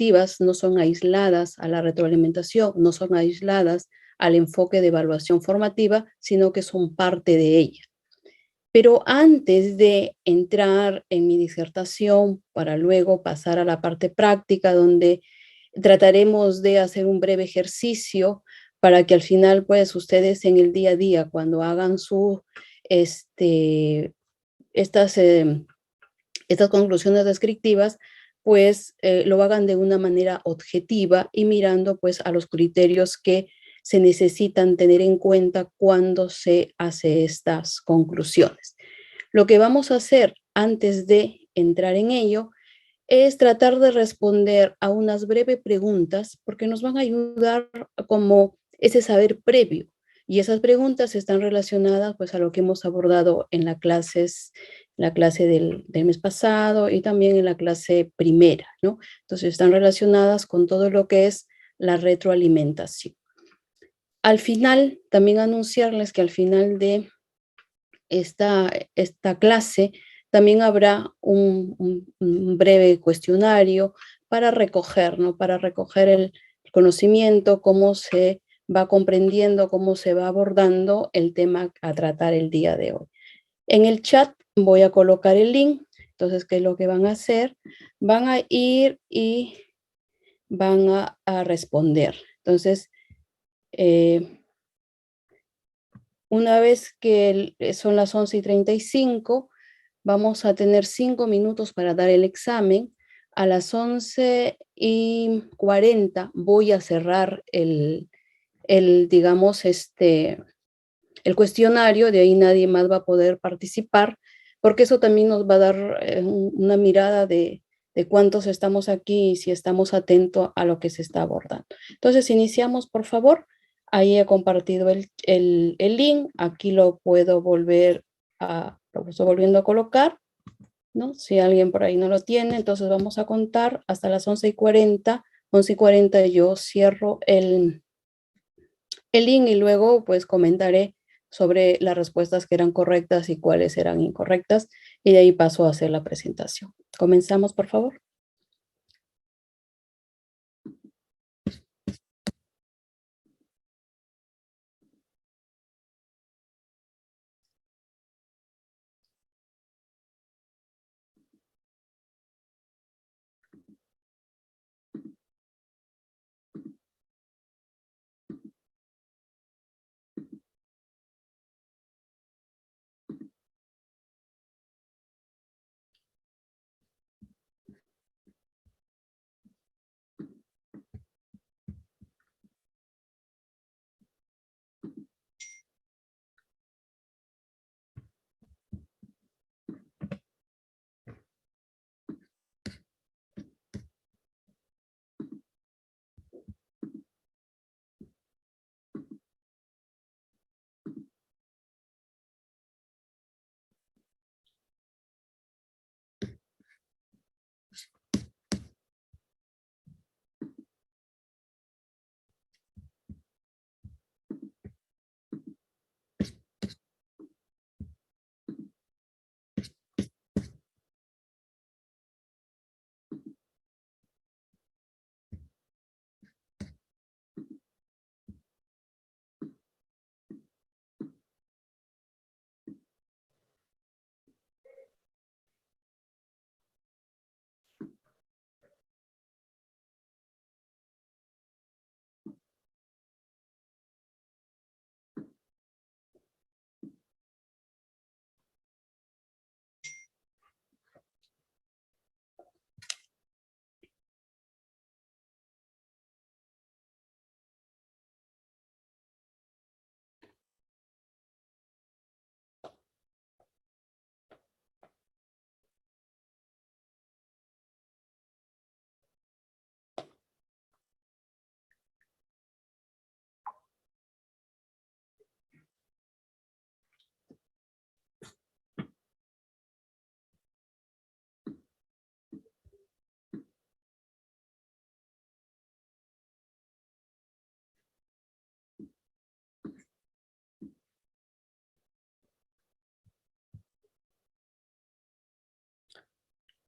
descriptivas no son aisladas a la retroalimentación, no son aisladas al enfoque de evaluación formativa, sino que son parte de ella. Pero antes de entrar en mi disertación, para luego pasar a la parte práctica, donde trataremos de hacer un breve ejercicio para que al final, pues, ustedes en el día a día, cuando hagan este, estas, estas conclusiones descriptivas, pues lo hagan de una manera objetiva y mirando pues a los criterios que se necesitan tener en cuenta cuando se hace estas conclusiones. Lo que vamos a hacer antes de entrar en ello es tratar de responder a unas breves preguntas porque nos van a ayudar como ese saber previo. Y esas preguntas están relacionadas pues a lo que hemos abordado en la clase del mes pasado y también en la clase primera, ¿no? Entonces están relacionadas con todo lo que es la retroalimentación. Al final, también anunciarles que al final de esta clase también habrá un breve cuestionario para recoger, ¿no? Para recoger el conocimiento, cómo se va comprendiendo, cómo se va abordando el tema a tratar el día de hoy. En el chat voy a colocar el link, entonces, ¿qué es lo que van a hacer? Van a ir y van a responder. Entonces, una vez que son las 11:35, vamos a tener 5 minutos para dar el examen. A las 11:40 voy a cerrar digamos, el cuestionario, de ahí nadie más va a poder participar, porque eso también nos va a dar una mirada de cuántos estamos aquí y si estamos atentos a lo que se está abordando. Entonces, iniciamos, por favor. Ahí he compartido el link, aquí lo estoy volviendo a colocar, ¿no? Si alguien por ahí no lo tiene, entonces vamos a contar hasta las 11:40. 11:40 yo cierro el link y luego pues comentaré sobre las respuestas que eran correctas y cuáles eran incorrectas, y de ahí paso a hacer la presentación. Comenzamos, por favor.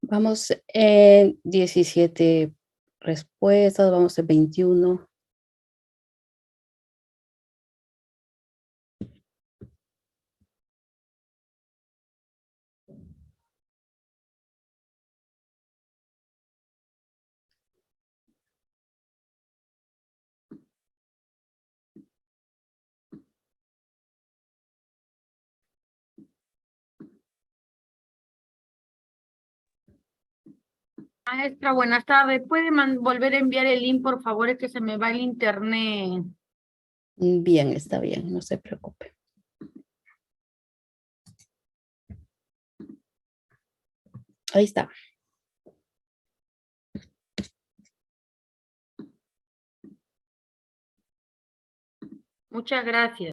Vamos en 17 respuestas, vamos a 21. Maestra, buenas tardes. ¿Puede volver a enviar el link, por favor? Es que se me va el internet. Bien, está bien, no se preocupe. Ahí está. Muchas gracias.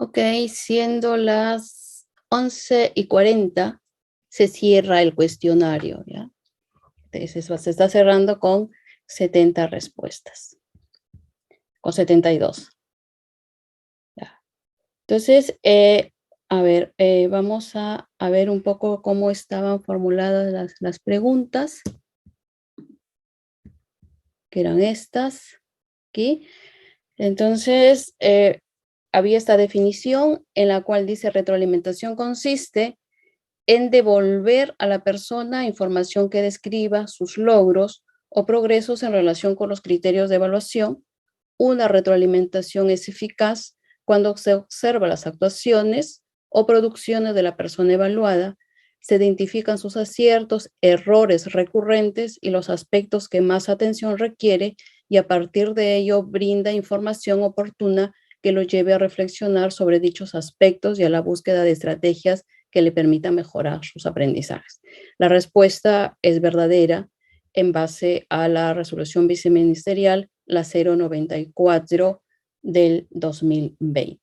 Ok, siendo las 11:40, se cierra el cuestionario, ¿ya? Entonces, se está cerrando con 70 respuestas, con 72. ¿Ya? Entonces, a ver, vamos a ver un poco cómo estaban formuladas las preguntas, que eran estas, aquí. Entonces, había esta definición en la cual dice: retroalimentación consiste en devolver a la persona información que describa sus logros o progresos en relación con los criterios de evaluación. Una retroalimentación es eficaz cuando se observa las actuaciones o producciones de la persona evaluada, se identifican sus aciertos, errores recurrentes y los aspectos que más atención requiere, y a partir de ello brinda información oportuna que lo lleve a reflexionar sobre dichos aspectos y a la búsqueda de estrategias que le permitan mejorar sus aprendizajes. La respuesta es verdadera en base a la resolución viceministerial, la 094 del 2020.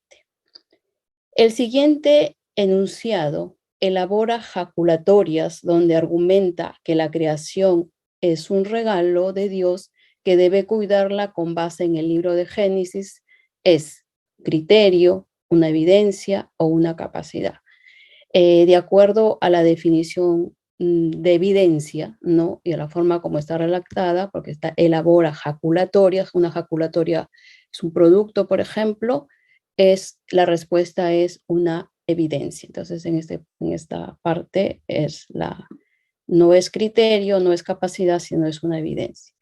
El siguiente enunciado elabora jaculatorias donde argumenta que la creación es un regalo de Dios que debe cuidarla con base en el libro de Génesis. Es criterio, una evidencia o una capacidad. De acuerdo a la definición de evidencia, ¿no? Y a la forma como está redactada, porque elabora jaculatorias. Una jaculatoria es un producto, por ejemplo, la respuesta es una evidencia. Entonces, en esta parte no es criterio, no es capacidad, sino es una evidencia.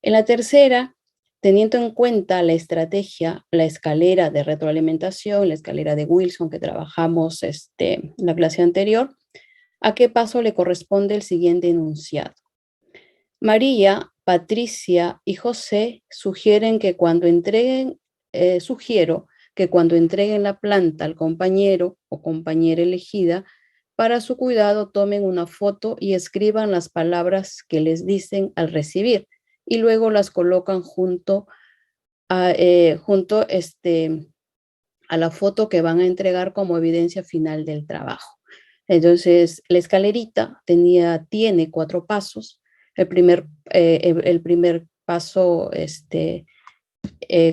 En la tercera, teniendo en cuenta la estrategia, la escalera de retroalimentación, la escalera de Wilson que trabajamos en la clase anterior, ¿a qué paso le corresponde el siguiente enunciado? María, Patricia y José sugieren que cuando sugiero que cuando entreguen la planta al compañero o compañera elegida para su cuidado, tomen una foto y escriban las palabras que les dicen al recibir, y luego las colocan junto a la foto que van a entregar como evidencia final del trabajo. Entonces, la escalerita tiene 4 pasos. El primer paso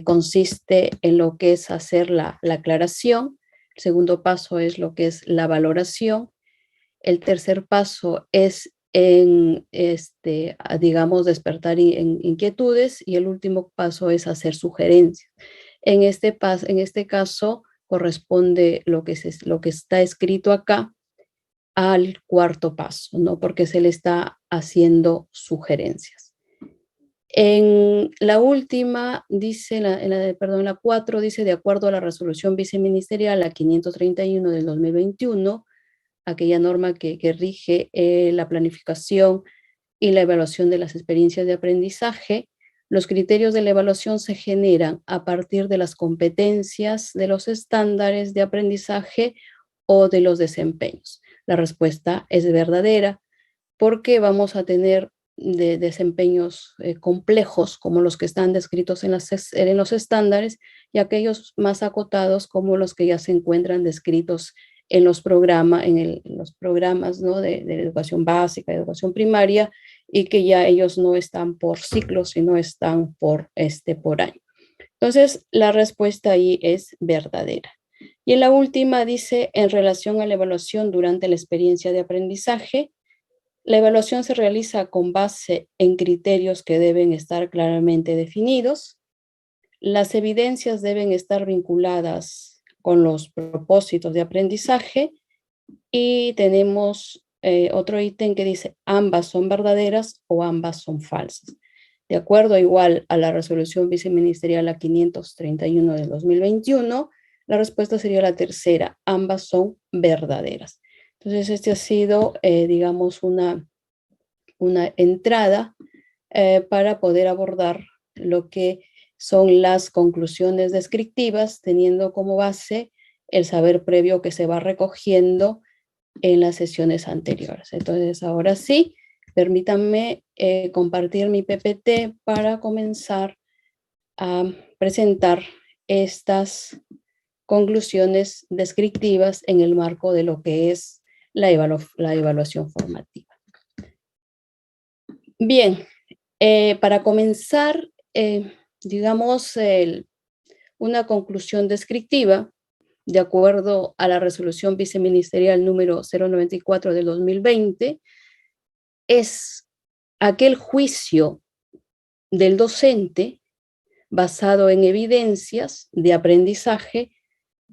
consiste en lo que es hacer la aclaración. El segundo paso es lo que es la valoración. El tercer paso es digamos, despertar inquietudes, y el último paso es hacer sugerencias. En este caso corresponde lo que está escrito acá al cuarto paso, ¿no? Porque se le está haciendo sugerencias. En la última, dice, la 4, dice, de acuerdo a la resolución viceministerial a 531 del 2021, aquella norma que rige la planificación y la evaluación de las experiencias de aprendizaje, los criterios de la evaluación se generan a partir de las competencias, de los estándares de aprendizaje o de los desempeños. La respuesta es verdadera porque vamos a tener desempeños complejos como los que están descritos en los estándares y aquellos más acotados como los que ya se encuentran descritos en los programas, ¿no? de educación básica, de educación primaria, y que ya ellos no están por ciclos, sino están por año. Entonces, la respuesta ahí es verdadera. Y en la última dice, en relación a la evaluación durante la experiencia de aprendizaje, la evaluación se realiza con base en criterios que deben estar claramente definidos. Las evidencias deben estar vinculadas con los propósitos de aprendizaje y tenemos otro ítem que dice ambas son verdaderas o ambas son falsas. De acuerdo igual a la resolución viceministerial a 531 del 2021, la respuesta sería la tercera, ambas son verdaderas. Entonces, este ha sido, digamos, una entrada para poder abordar lo que son las conclusiones descriptivas, teniendo como base el saber previo que se va recogiendo en las sesiones anteriores. Entonces, ahora sí, permítanme compartir mi PPT para comenzar a presentar estas conclusiones descriptivas en el marco de lo que es la evaluación formativa. Bien, para comenzar, digamos, una conclusión descriptiva, de acuerdo a la resolución viceministerial número 094 del 2020, es aquel juicio del docente basado en evidencias de aprendizaje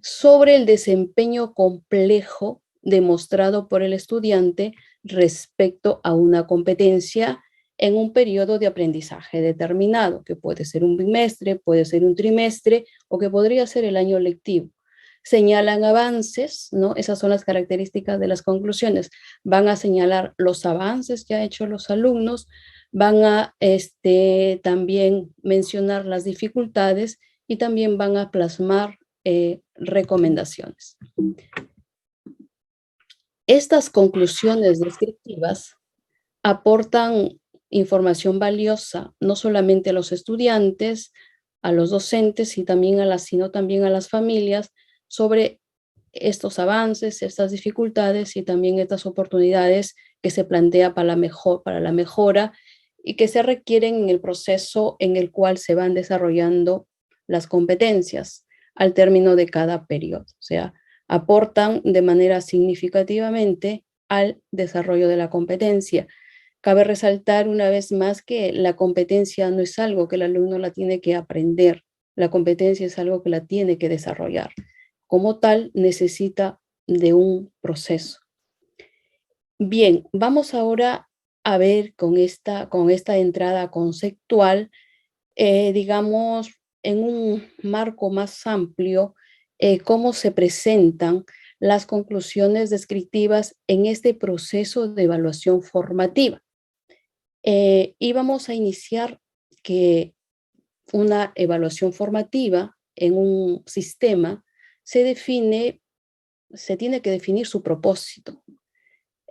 sobre el desempeño complejo demostrado por el estudiante respecto a una competencia en un periodo de aprendizaje determinado, que puede ser un bimestre, puede ser un trimestre o que podría ser el año lectivo. Señalan avances, ¿no? Esas son las características de las conclusiones. Van a señalar los avances que han hecho los alumnos, van a también mencionar las dificultades y también van a plasmar recomendaciones. Estas conclusiones descriptivas aportan información valiosa no solamente a los estudiantes, a los docentes, sino también a las familias sobre estos avances, estas dificultades y también estas oportunidades que se plantea para la mejora y que se requieren en el proceso en el cual se van desarrollando las competencias al término de cada periodo. O sea, aportan de manera significativamente al desarrollo de la competencia. Cabe resaltar una vez más que la competencia no es algo que el alumno la tiene que aprender, la competencia es algo que la tiene que desarrollar. Como tal, necesita de un proceso. Bien, vamos ahora a ver con esta entrada conceptual, digamos, en un marco más amplio, cómo se presentan las conclusiones descriptivas en este proceso de evaluación formativa. Y vamos a iniciar que una evaluación formativa en un sistema se tiene que definir su propósito.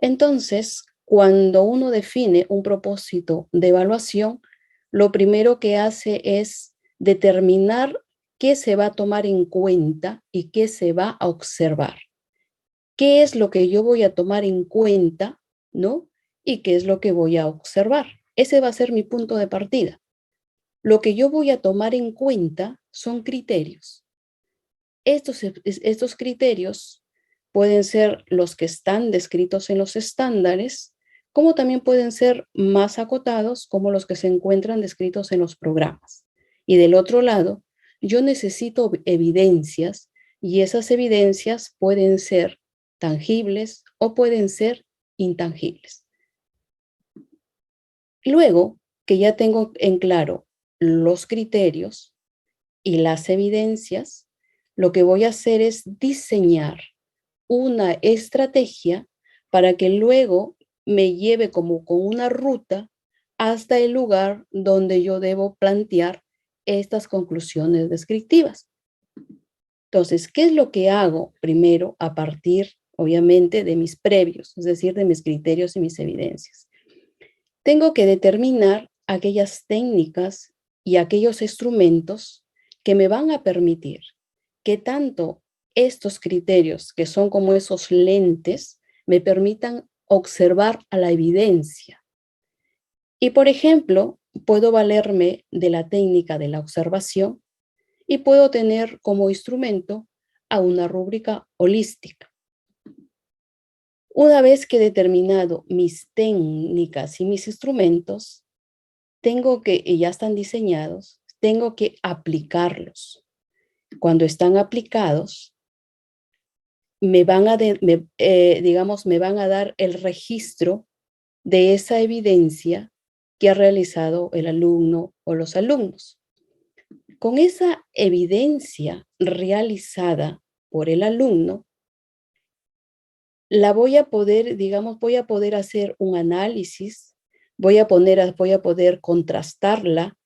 Entonces, cuando uno define un propósito de evaluación, lo primero que hace es determinar qué se va a tomar en cuenta y qué se va a observar. ¿Qué es lo que yo voy a tomar en cuenta, ¿no? Y qué es lo que voy a observar. Ese va a ser mi punto de partida. Lo que yo voy a tomar en cuenta son criterios. Estos criterios pueden ser los que están descritos en los estándares, como también pueden ser más acotados, como los que se encuentran descritos en los programas. Y del otro lado, yo necesito evidencias y esas evidencias pueden ser tangibles o pueden ser intangibles. Luego que ya tengo en claro los criterios y las evidencias, lo que voy a hacer es diseñar una estrategia para que luego me lleve como con una ruta hasta el lugar donde yo debo plantear estas conclusiones descriptivas. Entonces, ¿qué es lo que hago primero a partir, obviamente, de mis previos, es decir, de mis criterios y mis evidencias? Tengo que determinar aquellas técnicas y aquellos instrumentos que me van a permitir que tanto estos criterios, que son como esos lentes, me permitan observar a la evidencia. Y, por ejemplo, puedo valerme de la técnica de la observación y puedo tener como instrumento a una rúbrica holística. Una vez que he determinado mis técnicas y mis instrumentos, y ya están diseñados, tengo que aplicarlos. Cuando están aplicados, me van a dar el registro de esa evidencia que ha realizado el alumno o los alumnos. Con esa evidencia realizada por el alumno, voy a poder hacer un análisis, voy a poder contrastarla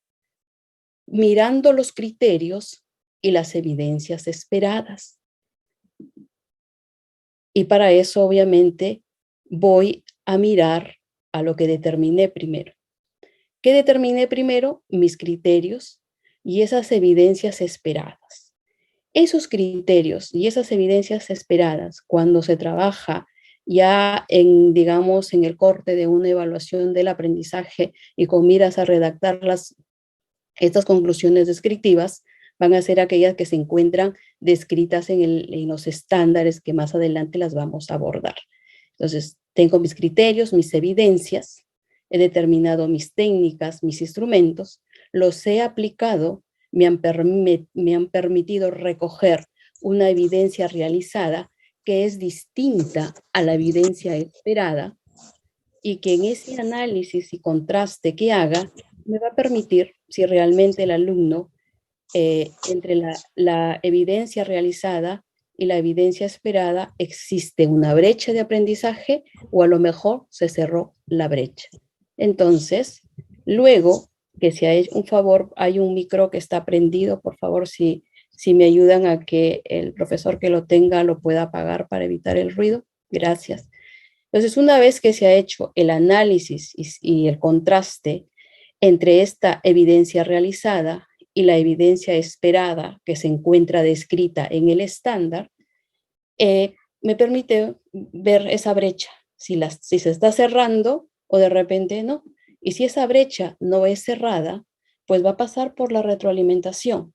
mirando los criterios y las evidencias esperadas. Y para eso, obviamente, voy a mirar a lo que determiné primero. ¿Qué determiné primero? Mis criterios y esas evidencias esperadas. Esos criterios y esas evidencias esperadas, cuando se trabaja ya digamos, en el corte de una evaluación del aprendizaje y con miras a redactar estas conclusiones descriptivas, van a ser aquellas que se encuentran descritas en los estándares que más adelante las vamos a abordar. Entonces, tengo mis criterios, mis evidencias, he determinado mis técnicas, mis instrumentos, los he aplicado, me han permitido recoger una evidencia realizada que es distinta a la evidencia esperada y que en ese análisis y contraste que haga me va a permitir si realmente el alumno entre la evidencia realizada y la evidencia esperada existe una brecha de aprendizaje o a lo mejor se cerró la brecha. Entonces, luego que si hay un favor, hay un micro que está prendido, por favor, si me ayudan a que el profesor que lo tenga lo pueda apagar para evitar el ruido. Gracias. Entonces, una vez que se ha hecho el análisis y el contraste entre esta evidencia realizada y la evidencia esperada que se encuentra descrita en el estándar, me permite ver esa brecha, si se está cerrando o de repente no. Y si esa brecha no es cerrada, pues va a pasar por la retroalimentación.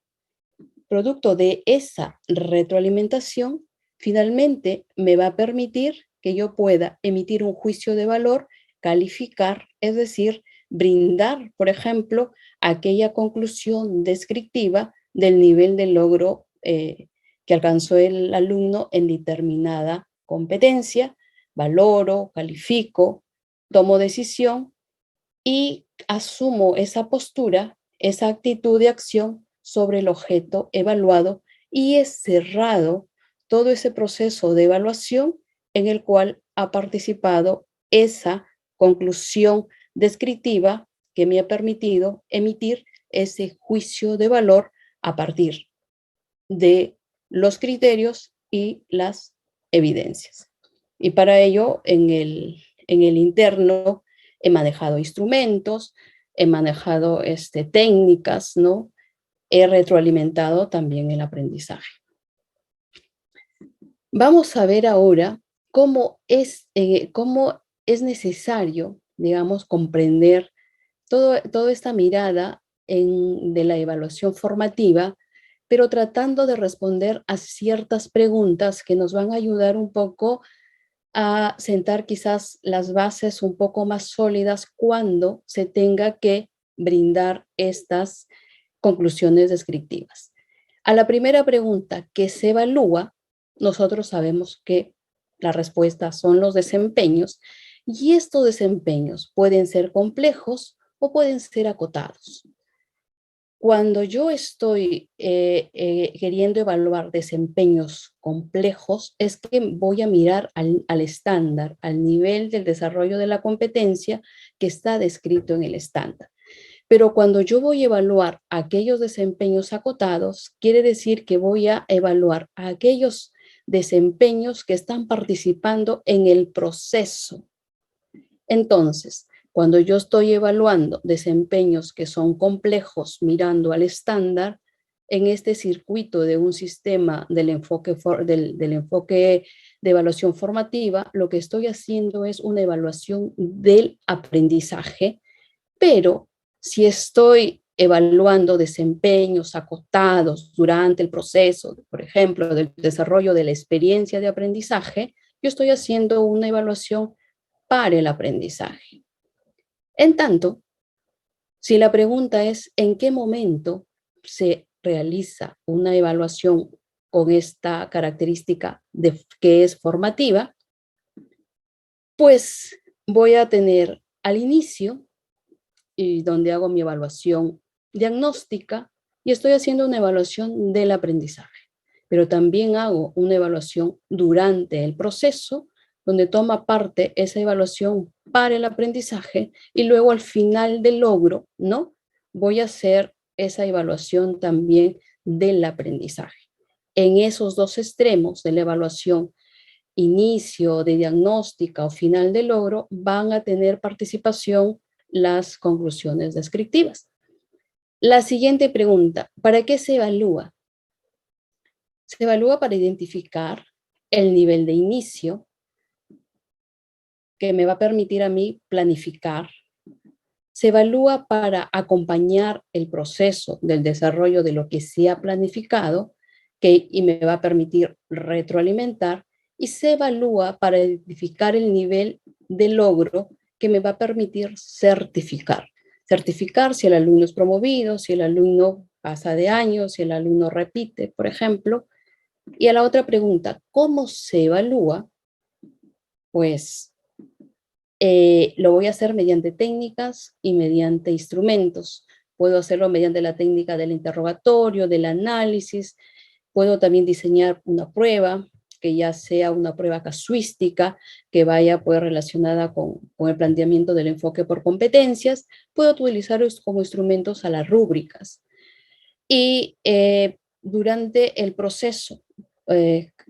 Producto de esa retroalimentación, finalmente me va a permitir que yo pueda emitir un juicio de valor, calificar, es decir, brindar, por ejemplo, aquella conclusión descriptiva del nivel de logro que alcanzó el alumno en determinada competencia, valoro, califico, tomo decisión y asumo esa postura, esa actitud de acción sobre el objeto evaluado y es cerrado todo ese proceso de evaluación en el cual ha participado esa conclusión descriptiva que me ha permitido emitir ese juicio de valor a partir de los criterios y las evidencias. Y para ello, en el interno, he manejado instrumentos, he manejado técnicas, ¿no? He retroalimentado también el aprendizaje. Vamos a ver ahora cómo es necesario, digamos, comprender toda esta mirada de la evaluación formativa, pero tratando de responder a ciertas preguntas que nos van a ayudar un poco a sentar quizás las bases un poco más sólidas cuando se tenga que brindar estas conclusiones descriptivas. A la primera pregunta que se evalúa, nosotros sabemos que la respuesta son los desempeños Y estos desempeños pueden ser complejos o pueden ser acotados. Cuando yo estoy queriendo evaluar desempeños complejos, es que voy a mirar al estándar, al nivel del desarrollo de la competencia que está descrito en el estándar. Pero cuando yo voy a evaluar aquellos desempeños acotados, quiere decir que voy a evaluar aquellos desempeños que están participando en el proceso. Entonces, cuando yo estoy evaluando desempeños que son complejos mirando al estándar, en este circuito de un sistema del enfoque de evaluación formativa, lo que estoy haciendo es una evaluación del aprendizaje, pero si estoy evaluando desempeños acotados durante el proceso, por ejemplo, del desarrollo de la experiencia de aprendizaje, yo estoy haciendo una evaluación para el aprendizaje. En tanto, si la pregunta es ¿en qué momento se realiza una evaluación con esta característica que es formativa? Pues voy a tener al inicio, y donde hago mi evaluación diagnóstica, y estoy haciendo una evaluación del aprendizaje, pero también hago una evaluación durante el proceso, donde toma parte esa evaluación para el aprendizaje, y luego al final del logro, ¿no? Voy a hacer esa evaluación también del aprendizaje. En esos dos extremos de la evaluación, inicio de diagnóstica o final de logro, van a tener participación las conclusiones descriptivas. La siguiente pregunta, ¿para qué se evalúa? Se evalúa para identificar el nivel de inicio que me va a permitir a mí planificar. Se evalúa para acompañar el proceso del desarrollo de lo que se ha planificado y me va a permitir retroalimentar, y se evalúa para identificar el nivel de logro que me va a permitir certificar. Certificar si el alumno es promovido, si el alumno pasa de año, si el alumno repite, por ejemplo. Y a la otra pregunta, ¿cómo se evalúa? Pues lo voy a hacer mediante técnicas y mediante instrumentos. Puedo hacerlo mediante la técnica del interrogatorio, del análisis. Puedo también diseñar una prueba, que ya sea una prueba casuística, que vaya pues relacionada con el planteamiento del enfoque por competencias. Puedo utilizar como instrumentos a las rúbricas. Y durante el proceso,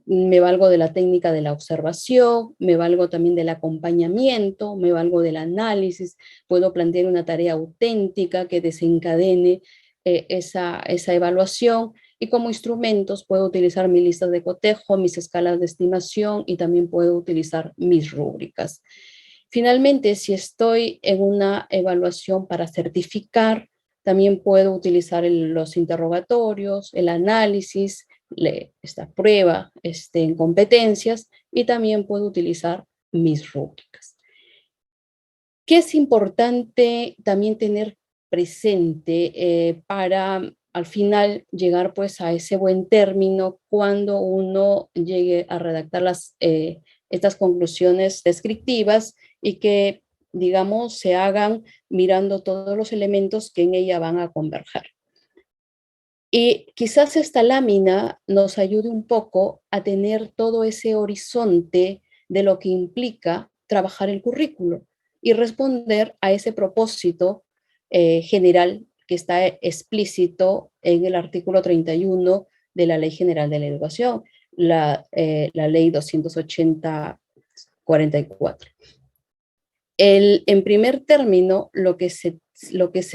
me valgo de la técnica de la observación, me valgo también del acompañamiento, me valgo del análisis, puedo plantear una tarea auténtica que desencadene esa evaluación, y como instrumentos puedo utilizar mis listas de cotejo, mis escalas de estimación, y también puedo utilizar mis rúbricas. Finalmente, si estoy en una evaluación para certificar, también puedo utilizar los interrogatorios, el análisis, esta prueba en competencias, y también puedo utilizar mis rúbricas. ¿Qué es importante también tener presente para al final llegar pues a ese buen término cuando uno llegue a redactar estas conclusiones descriptivas, y que, digamos, se hagan mirando todos los elementos que en ella van a converger? Y quizás esta lámina nos ayude un poco a tener todo ese horizonte de lo que implica trabajar el currículo y responder a ese propósito general que está explícito en el artículo 31 de la Ley General de la Educación, la Ley 280/44. En primer término, lo que se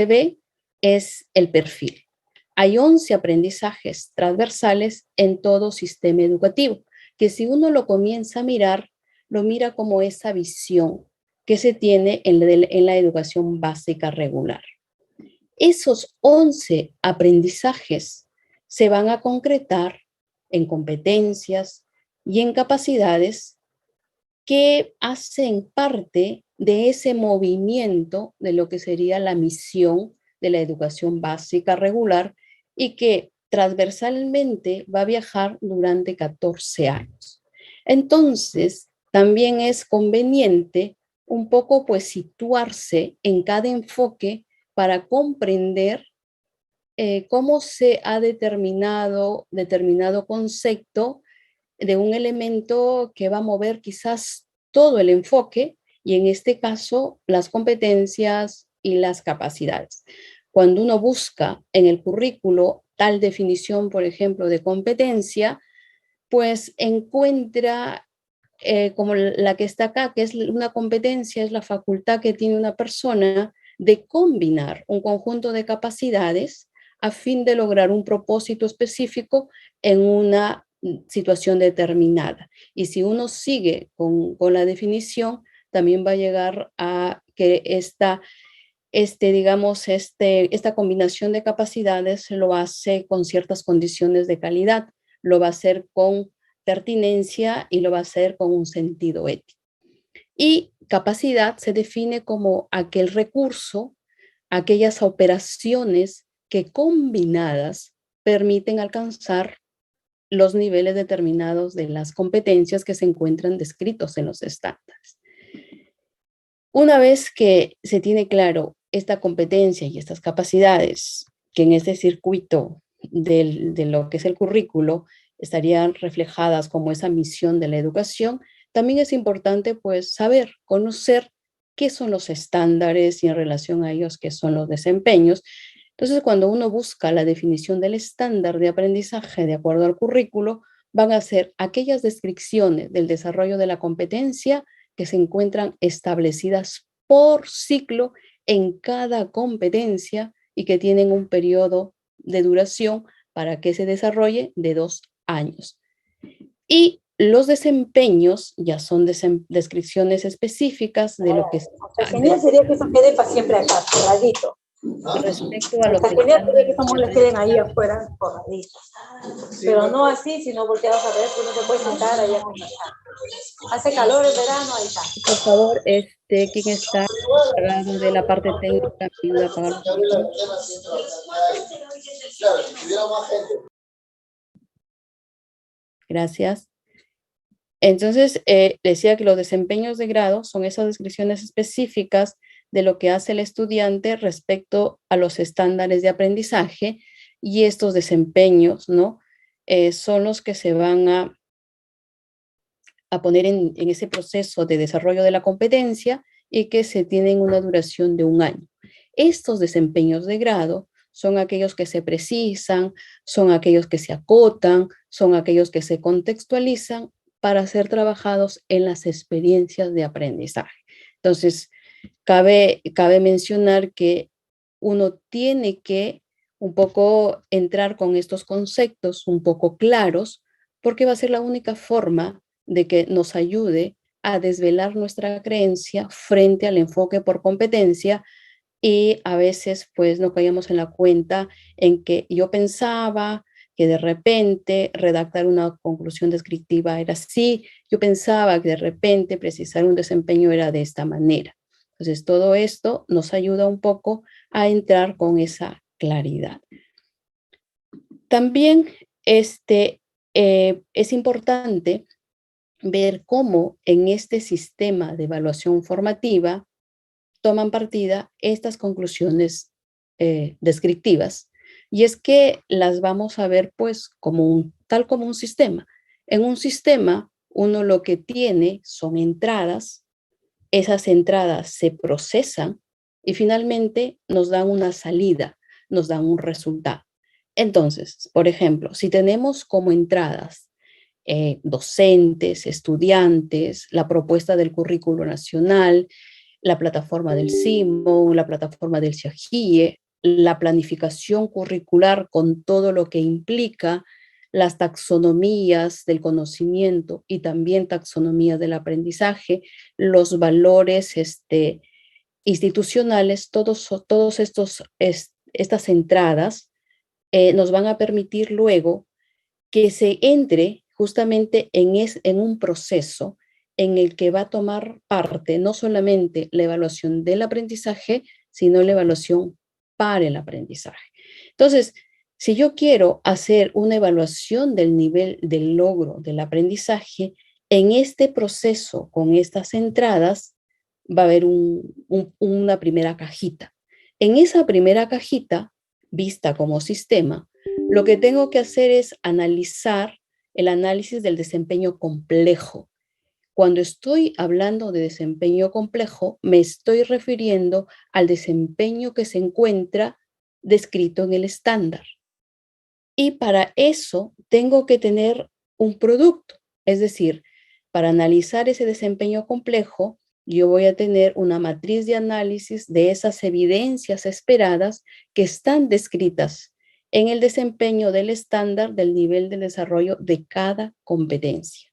ve es el perfil. Hay 11 aprendizajes transversales en todo sistema educativo, que si uno lo comienza a mirar, lo mira como esa visión que se tiene en la educación básica regular. Esos 11 aprendizajes se van a concretar en competencias y en capacidades que hacen parte de ese movimiento de lo que sería la misión de la educación básica regular, y que transversalmente va a viajar durante 14 años. Entonces, también es conveniente un poco pues situarse en cada enfoque para comprender cómo se ha determinado concepto de un elemento que va a mover quizás todo el enfoque y en este caso las competencias y las capacidades. Cuando uno busca en el currículo tal definición, por ejemplo, de competencia, pues encuentra como la que está acá, que es una competencia, es la facultad que tiene una persona de combinar un conjunto de capacidades a fin de lograr un propósito específico en una situación determinada. Y si uno sigue con la definición, también va a llegar a que esta combinación de capacidades lo hace con ciertas condiciones de calidad, lo va a hacer con pertinencia y lo va a hacer con un sentido ético. Y capacidad se define como aquel recurso, aquellas operaciones que combinadas permiten alcanzar los niveles determinados de las competencias que se encuentran descritos en los estándares. Una vez que se tiene claro esta competencia y estas capacidades, que en este circuito de lo que es el currículo estarían reflejadas como esa misión de la educación, también es importante pues saber, conocer qué son los estándares y en relación a ellos qué son los desempeños. Entonces, cuando uno busca la definición del estándar de aprendizaje de acuerdo al currículo, van a ser aquellas descripciones del desarrollo de la competencia que se encuentran establecidas por ciclo en cada competencia y que tienen un periodo de duración para que se desarrolle de 2 años. Y los desempeños ya son descripciones específicas de lo que... Genial sería que eso quede para siempre acá, corradito. Respecto a lo que... Genial sería que esas muelas queden ahí afuera, corraditas. Pero no así, sino volteados a ver, que uno se puede sentar ahí a conversar. Hace calor el verano, ahí está. Por favor, quien está encargado de la parte técnica, me ayuda a apagar los micrófonos. Gracias. Entonces, decía que los desempeños de grado son esas descripciones específicas de lo que hace el estudiante respecto a los estándares de aprendizaje y estos desempeños, ¿no? Son los que se van a poner en ese proceso de desarrollo de la competencia y que se tienen una duración de 1 año. Estos desempeños de grado son aquellos que se precisan, son aquellos que se acotan, son aquellos que se contextualizan para ser trabajados en las experiencias de aprendizaje. Entonces, cabe mencionar que uno tiene que un poco entrar con estos conceptos un poco claros, porque va a ser la única forma de que nos ayude a desvelar nuestra creencia frente al enfoque por competencia y a veces pues no caíamos en la cuenta en que yo pensaba que de repente redactar una conclusión descriptiva era así, yo pensaba que de repente precisar un desempeño era de esta manera. Entonces todo esto nos ayuda un poco a entrar con esa claridad. También es importante ver cómo en este sistema de evaluación formativa toman partida estas conclusiones descriptivas. Y es que las vamos a ver pues tal como un sistema. En un sistema uno lo que tiene son entradas, esas entradas se procesan y finalmente nos dan una salida, nos dan un resultado. Entonces, por ejemplo, si tenemos como entradas docentes, estudiantes, la propuesta del currículo nacional, la plataforma del CIMO, la plataforma del CIAGIE, la planificación curricular con todo lo que implica, las taxonomías del conocimiento y también taxonomías del aprendizaje, los valores institucionales, estas entradas nos van a permitir luego que se entre justamente en un proceso en el que va a tomar parte no solamente la evaluación del aprendizaje, sino la evaluación para el aprendizaje. Entonces, si yo quiero hacer una evaluación del nivel del logro del aprendizaje, en este proceso, con estas entradas, va a haber una primera cajita. En esa primera cajita, vista como sistema, lo que tengo que hacer es analizar el análisis del desempeño complejo. Cuando estoy hablando de desempeño complejo, me estoy refiriendo al desempeño que se encuentra descrito en el estándar. Y para eso tengo que tener un producto. Es decir, para analizar ese desempeño complejo, yo voy a tener una matriz de análisis de esas evidencias esperadas que están descritas en el desempeño del estándar del nivel de desarrollo de cada competencia.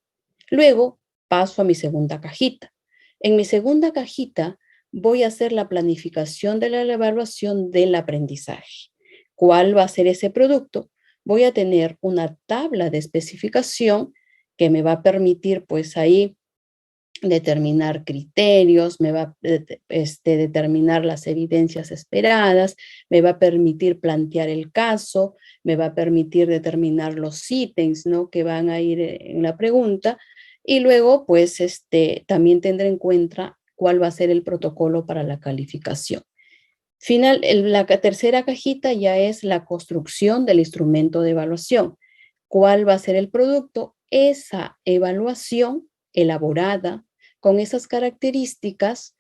Luego paso a mi segunda cajita. En mi segunda cajita voy a hacer la planificación de la evaluación del aprendizaje. ¿Cuál va a ser ese producto? Voy a tener una tabla de especificación que me va a permitir, pues ahí, determinar criterios, me va a determinar las evidencias esperadas, me va a permitir plantear el caso, me va a permitir determinar los ítems, ¿no?, que van a ir en la pregunta, y luego, pues, también tendré en cuenta cuál va a ser el protocolo para la calificación. La tercera cajita ya es la construcción del instrumento de evaluación. ¿Cuál va a ser el producto? Esa evaluación elaborada con esas características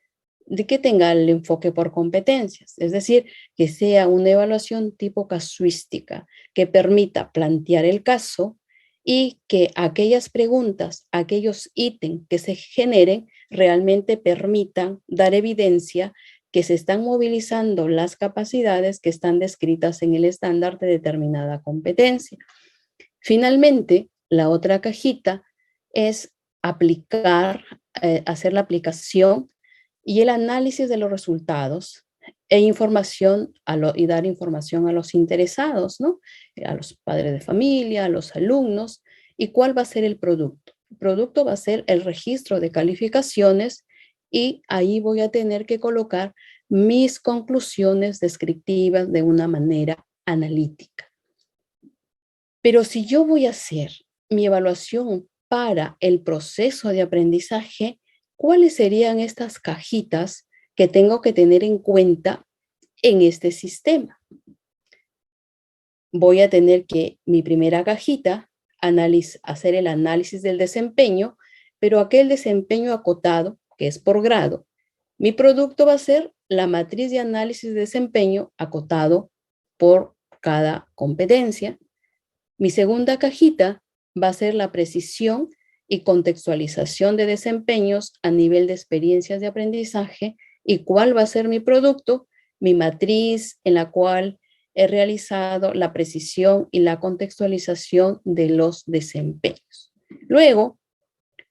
de que tenga el enfoque por competencias, es decir, que sea una evaluación tipo casuística, que permita plantear el caso y que aquellas preguntas, aquellos ítems que se generen realmente permitan dar evidencia que se están movilizando las capacidades que están descritas en el estándar de determinada competencia. Finalmente, la otra cajita es hacer la aplicación y el análisis de los resultados y dar información a los interesados, ¿no?, a los padres de familia, a los alumnos. ¿Y cuál va a ser el producto? El producto va a ser el registro de calificaciones y ahí voy a tener que colocar mis conclusiones descriptivas de una manera analítica. Pero si yo voy a hacer mi evaluación para el proceso de aprendizaje, ¿cuáles serían estas cajitas que tengo que tener en cuenta en este sistema? Voy a tener que, mi primera cajita, hacer el análisis del desempeño, pero aquel desempeño acotado, que es por grado. Mi producto va a ser la matriz de análisis de desempeño acotado por cada competencia. Mi segunda cajita va a ser la precisión y contextualización de desempeños a nivel de experiencias de aprendizaje. ¿Y cuál va a ser mi producto? Mi matriz en la cual he realizado la precisión y la contextualización de los desempeños. Luego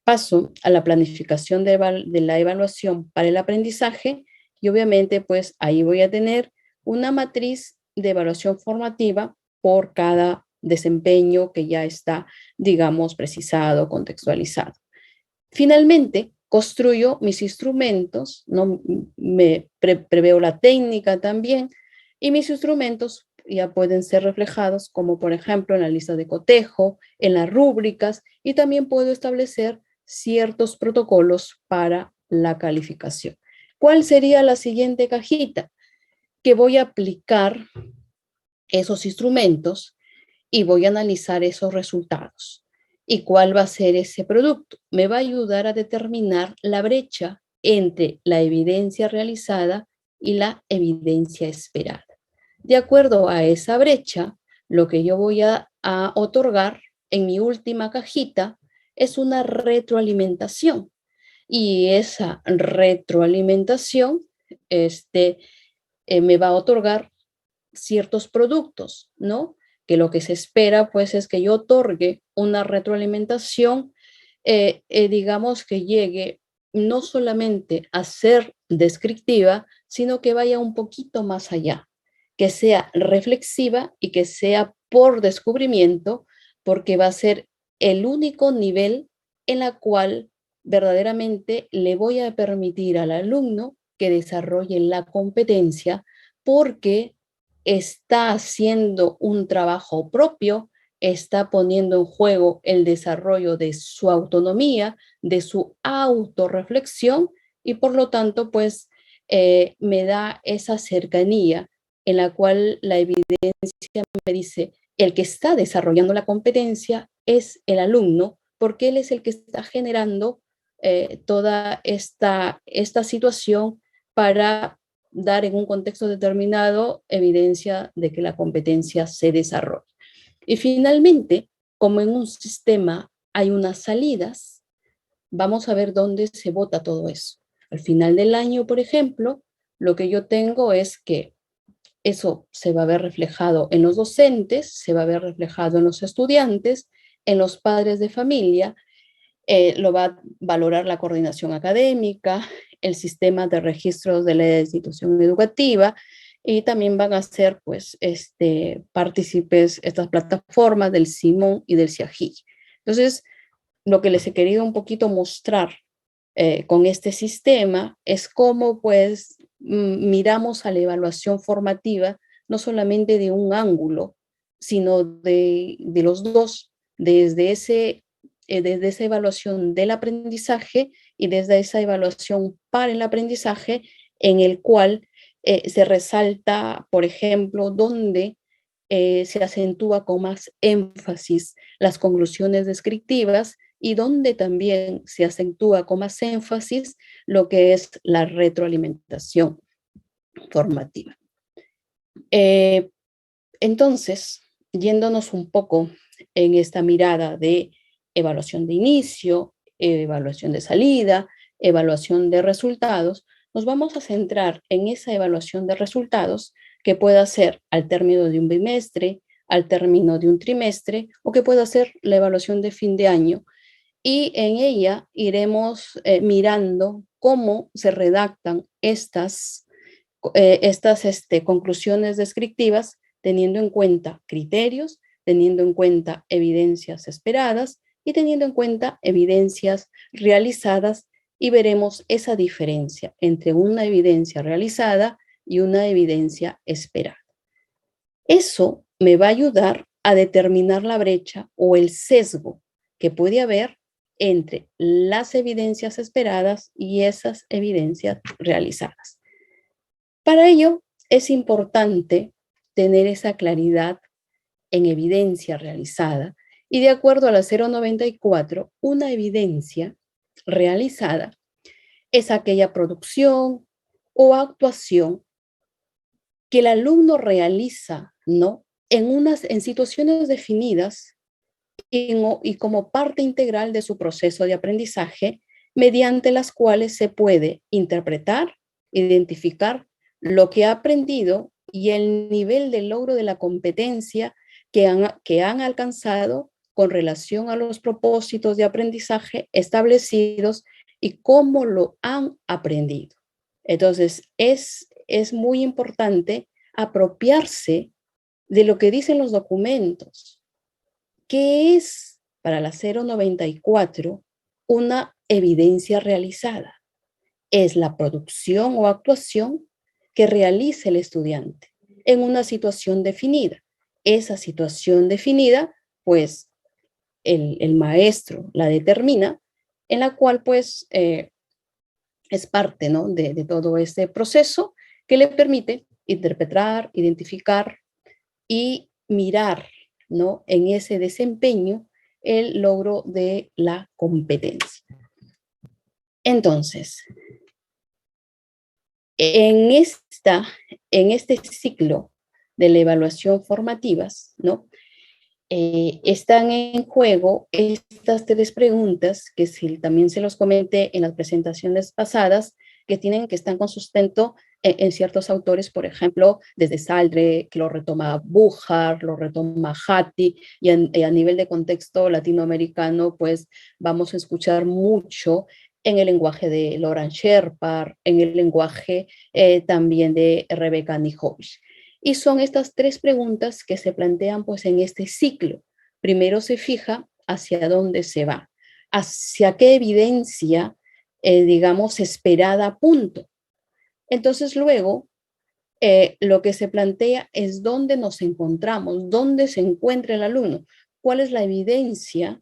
paso a la planificación de la evaluación para el aprendizaje y obviamente pues ahí voy a tener una matriz de evaluación formativa por cada desempeño que ya está, digamos, precisado, contextualizado. Finalmente, construyo mis instrumentos, ¿no? Preveo la técnica también, y mis instrumentos ya pueden ser reflejados como, por ejemplo, en la lista de cotejo, en las rúbricas, y también puedo establecer ciertos protocolos para la calificación. ¿Cuál sería la siguiente cajita? Que voy a aplicar esos instrumentos y voy a analizar esos resultados. ¿Y cuál va a ser ese producto? Me va a ayudar a determinar la brecha entre la evidencia realizada y la evidencia esperada. De acuerdo a esa brecha, lo que yo voy a otorgar en mi última cajita es una retroalimentación. Y esa retroalimentación me va a otorgar ciertos productos, ¿no? Que lo que se espera, pues, es que yo otorgue una retroalimentación, digamos, que llegue no solamente a ser descriptiva, sino que vaya un poquito más allá, que sea reflexiva y que sea por descubrimiento, porque va a ser el único nivel en la cual verdaderamente le voy a permitir al alumno que desarrolle la competencia, porque está haciendo un trabajo propio, está poniendo en juego el desarrollo de su autonomía, de su autorreflexión y por lo tanto, pues, me da esa cercanía en la cual la evidencia me dice, el que está desarrollando la competencia es el alumno, porque él es el que está generando toda esta situación para dar en un contexto determinado evidencia de que la competencia se desarrolla. Y finalmente, como en un sistema hay unas salidas, vamos a ver dónde se vota todo eso. Al final del año, por ejemplo, lo que yo tengo es que eso se va a ver reflejado en los docentes, se va a ver reflejado en los estudiantes, en los padres de familia, lo va a valorar la coordinación académica, el sistema de registros de la institución educativa, y también van a ser pues partícipes estas plataformas del CIMON y del CIAGI. Entonces, lo que les he querido un poquito mostrar con este sistema es cómo pues miramos a la evaluación formativa no solamente de un ángulo, sino de los dos, desde esa evaluación del aprendizaje y desde esa evaluación para el aprendizaje, en el cual se resalta, por ejemplo, donde se acentúa con más énfasis las conclusiones descriptivas y donde también se acentúa con más énfasis lo que es la retroalimentación formativa. Entonces, yéndonos un poco en esta mirada de evaluación de inicio, evaluación de salida, evaluación de resultados, nos vamos a centrar en esa evaluación de resultados que pueda ser al término de un bimestre, al término de un trimestre, o que pueda ser la evaluación de fin de año. Y en ella iremos mirando cómo se redactan estas conclusiones descriptivas, teniendo en cuenta criterios, teniendo en cuenta evidencias esperadas y teniendo en cuenta evidencias realizadas, y veremos esa diferencia entre una evidencia realizada y una evidencia esperada. Eso me va a ayudar a determinar la brecha o el sesgo que puede haber entre las evidencias esperadas y esas evidencias realizadas. Para ello es importante tener esa claridad en evidencia realizada, y de acuerdo a la 094, una evidencia realizada es aquella producción o actuación que el alumno realiza, ¿no?, en situaciones definidas y como parte integral de su proceso de aprendizaje, mediante las cuales se puede interpretar, identificar lo que ha aprendido y el nivel de logro de la competencia que han alcanzado con relación a los propósitos de aprendizaje establecidos y cómo lo han aprendido. Entonces, es muy importante apropiarse de lo que dicen los documentos. ¿Qué es para la 094 una evidencia realizada? Es la producción o actuación que realiza el estudiante en una situación definida. Esa situación definida, pues, el maestro la determina, en la cual, pues, es parte, ¿no?, de todo este proceso que le permite interpretar, identificar y mirar, ¿no?, en ese desempeño el logro de la competencia. Entonces, en este ciclo de la evaluación formativas, ¿no?, están en juego estas tres preguntas que también se los comenté en las presentaciones pasadas, que están con sustento en ciertos autores, por ejemplo, desde Saldre, que lo retoma Bujar, lo retoma Hattie, y a nivel de contexto latinoamericano, pues vamos a escuchar mucho en el lenguaje de Loran Sherpa, en el lenguaje también de Rebecca Nijovic. Y son estas tres preguntas que se plantean pues en este ciclo. Primero se fija hacia dónde se va, hacia qué evidencia, digamos, esperada punto. Entonces luego lo que se plantea es dónde nos encontramos, dónde se encuentra el alumno, cuál es la evidencia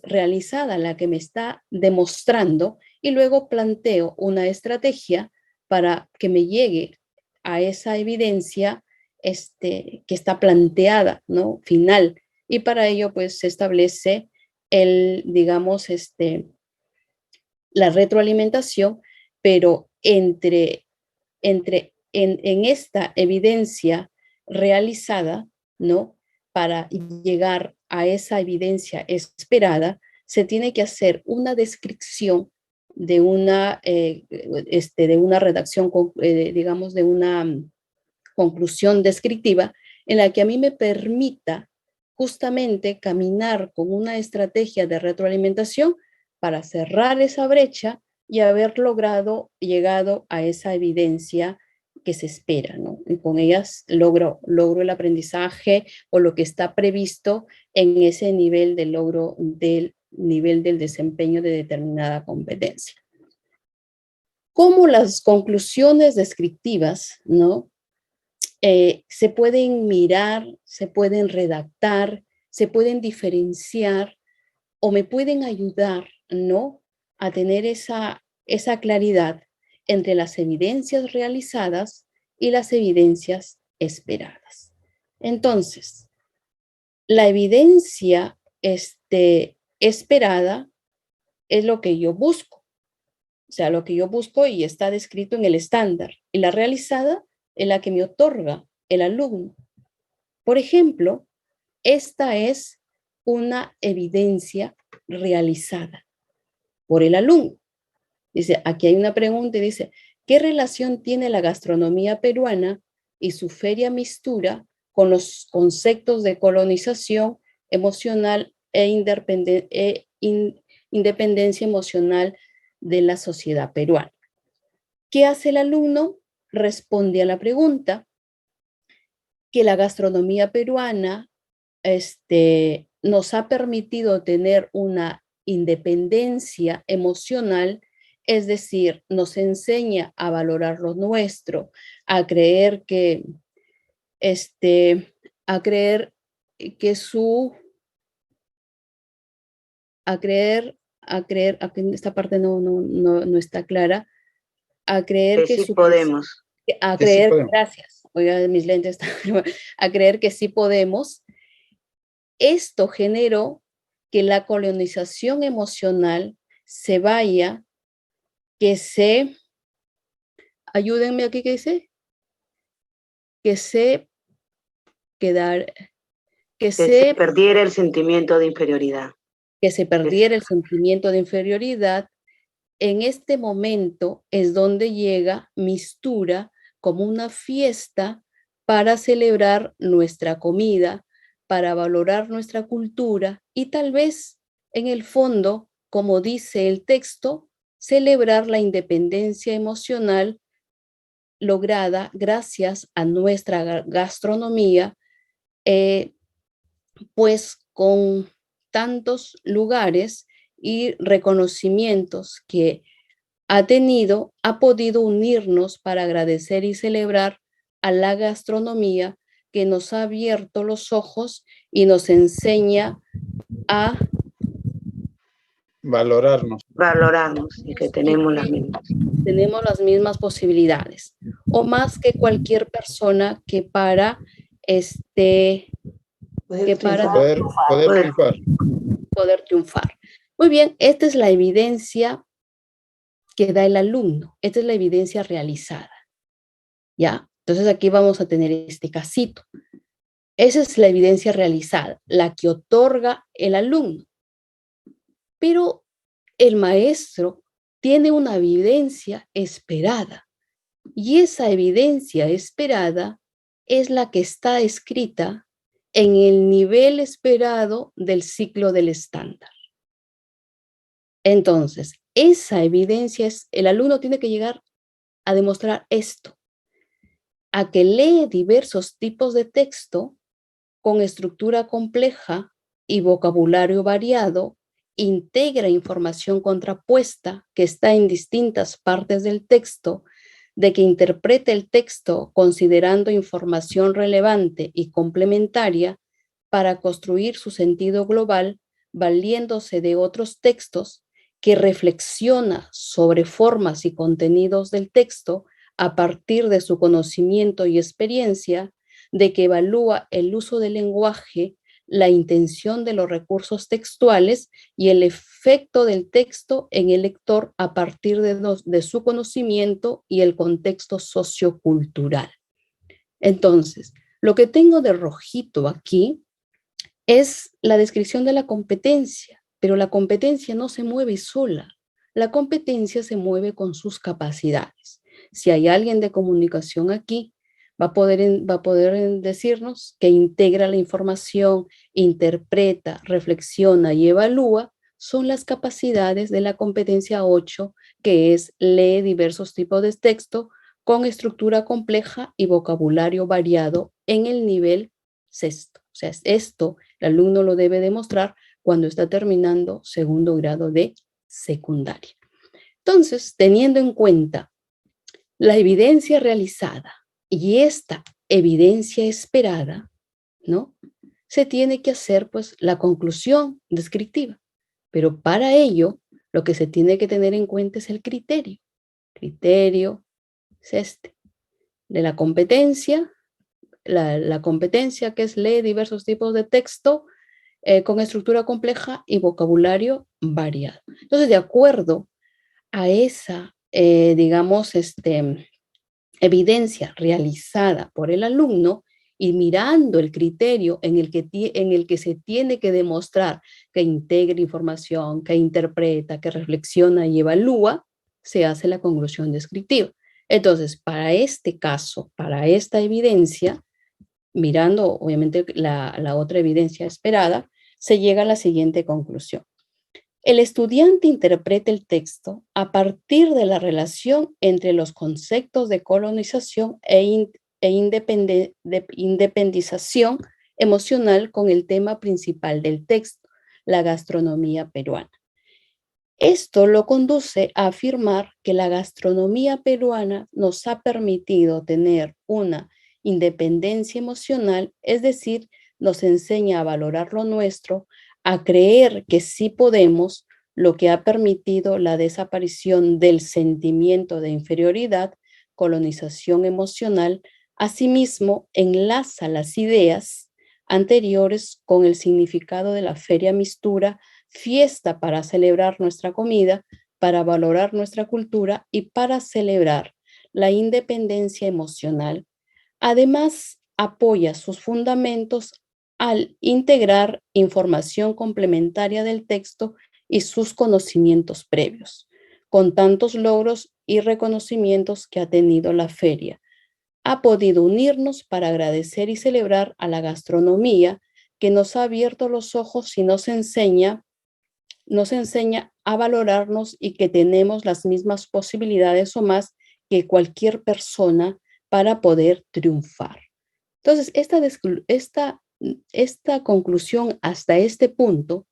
realizada, la que me está demostrando, y luego planteo una estrategia para que me llegue a esa evidencia que está planteada, ¿no? Final. Y para ello, pues, se establece digamos, la retroalimentación, pero en esta evidencia realizada, ¿no? Para llegar a esa evidencia esperada, se tiene que hacer una descripción de una redacción, digamos, de una conclusión descriptiva en la que a mí me permita justamente caminar con una estrategia de retroalimentación para cerrar esa brecha y haber llegado a esa evidencia que se espera, ¿no? Y con ellas logro el aprendizaje o lo que está previsto en ese nivel de logro del nivel del desempeño de determinada competencia. Como las conclusiones descriptivas, ¿no? Se pueden mirar, se pueden redactar, se pueden diferenciar o me pueden ayudar, ¿no? A tener esa claridad entre las evidencias realizadas y las evidencias esperadas. Entonces, la evidencia esperada es lo que yo busco. O sea, lo que yo busco y está descrito en el estándar. Y la realizada es la que me otorga el alumno. Por ejemplo, esta es una evidencia realizada por el alumno. Dice, aquí hay una pregunta y dice, ¿qué relación tiene la gastronomía peruana y su feria mistura con los conceptos de colonización emocional e independencia emocional de la sociedad peruana? ¿Qué hace el alumno? Responde a la pregunta que la gastronomía peruana nos ha permitido tener una independencia emocional, es decir, nos enseña a valorar lo nuestro, a creer que esta parte no está clara, a creer que sí podemos. A creer, gracias, oiga, mis lentes están, a creer que sí podemos. Esto generó que la colonización emocional se vaya, ayúdenme aquí, ¿qué dice? Que se perdiera el sentimiento de inferioridad. Que se perdiera el sentimiento de inferioridad. En este momento es donde llega Mistura como una fiesta para celebrar nuestra comida, para valorar nuestra cultura y tal vez en el fondo, como dice el texto, celebrar la independencia emocional lograda gracias a nuestra gastronomía, pues con tantos lugares y reconocimientos que ha podido unirnos para agradecer y celebrar a la gastronomía que nos ha abierto los ojos y nos enseña a valorarnos y que tenemos las mismas posibilidades o más que cualquier persona que para poder triunfar. Muy bien, esta es la evidencia que da el alumno, esta es la evidencia realizada, ¿ya? Entonces aquí vamos a tener este casito. Esa es la evidencia realizada, la que otorga el alumno. Pero el maestro tiene una evidencia esperada y esa evidencia esperada es la que está escrita en el nivel esperado del ciclo del estándar. Entonces, esa evidencia el alumno tiene que llegar a demostrar esto, a que lee diversos tipos de texto con estructura compleja y vocabulario variado, integra información contrapuesta que está en distintas partes del texto, de que interprete el texto considerando información relevante y complementaria para construir su sentido global, valiéndose de otros textos que reflexiona sobre formas y contenidos del texto a partir de su conocimiento y experiencia, de que evalúa el uso del lenguaje, la intención de los recursos textuales y el efecto del texto en el lector a partir de su conocimiento y el contexto sociocultural. Entonces, lo que tengo de rojito aquí es la descripción de la competencia, pero la competencia no se mueve sola. La competencia se mueve con sus capacidades. Si hay alguien de comunicación aquí, va a poder decirnos que integra la información, interpreta, reflexiona y evalúa, son las capacidades de la competencia 8, que es lee diversos tipos de texto con estructura compleja y vocabulario variado en el nivel sexto. O sea, esto el alumno lo debe demostrar cuando está terminando segundo grado de secundaria. Entonces, teniendo en cuenta la evidencia realizada y esta evidencia esperada, ¿no? Se tiene que hacer, pues, la conclusión descriptiva. Pero para ello, lo que se tiene que tener en cuenta es el criterio. Criterio es este, de la competencia, la competencia que es leer diversos tipos de texto con estructura compleja y vocabulario variado. Entonces, de acuerdo a esa, digamos, evidencia realizada por el alumno y mirando el criterio en el que se tiene que demostrar que integra información, que interpreta, que reflexiona y evalúa, se hace la conclusión descriptiva. Entonces, para este caso, para esta evidencia, mirando obviamente la otra evidencia esperada, se llega a la siguiente conclusión. El estudiante interpreta el texto a partir de la relación entre los conceptos de colonización e independización emocional con el tema principal del texto, la gastronomía peruana. Esto lo conduce a afirmar que la gastronomía peruana nos ha permitido tener una independencia emocional, es decir, nos enseña a valorar lo nuestro, a creer que sí podemos, lo que ha permitido la desaparición del sentimiento de inferioridad, colonización emocional. Asimismo, enlaza las ideas anteriores con el significado de la feria mistura, fiesta para celebrar nuestra comida, para valorar nuestra cultura y para celebrar la independencia emocional. Además, apoya sus fundamentos al integrar información complementaria del texto y sus conocimientos previos, con tantos logros y reconocimientos que ha tenido la feria. Ha podido unirnos para agradecer y celebrar a la gastronomía que nos ha abierto los ojos y nos enseña a valorarnos y que tenemos las mismas posibilidades o más que cualquier persona para poder triunfar. Entonces, esta conclusión hasta este punto,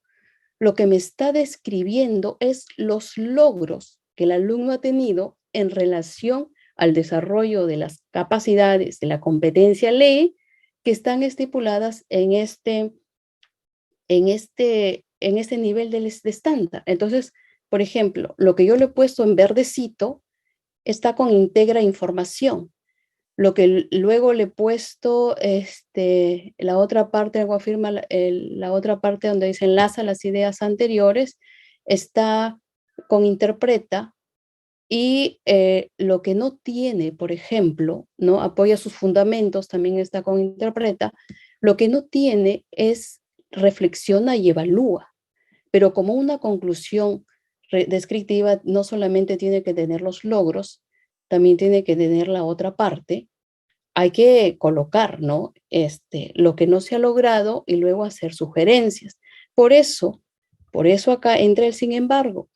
lo que me está describiendo es los logros que el alumno ha tenido en relación al desarrollo de las capacidades de la competencia ley que están estipuladas en este nivel de estándar. Entonces, por ejemplo, lo que yo le he puesto en verdecito está con integra información. Lo que luego le he puesto, la otra parte, algo afirma la otra parte donde dice enlaza las ideas anteriores, está con interpreta, y lo que no tiene, por ejemplo, ¿no? Apoya sus fundamentos, también está con interpreta, lo que no tiene es reflexiona y evalúa, pero como una conclusión descriptiva no solamente tiene que tener los logros, también tiene que tener la otra parte. Hay que colocar, ¿no? Lo que no se ha logrado y luego hacer sugerencias. Por eso acá entra el sin embargo.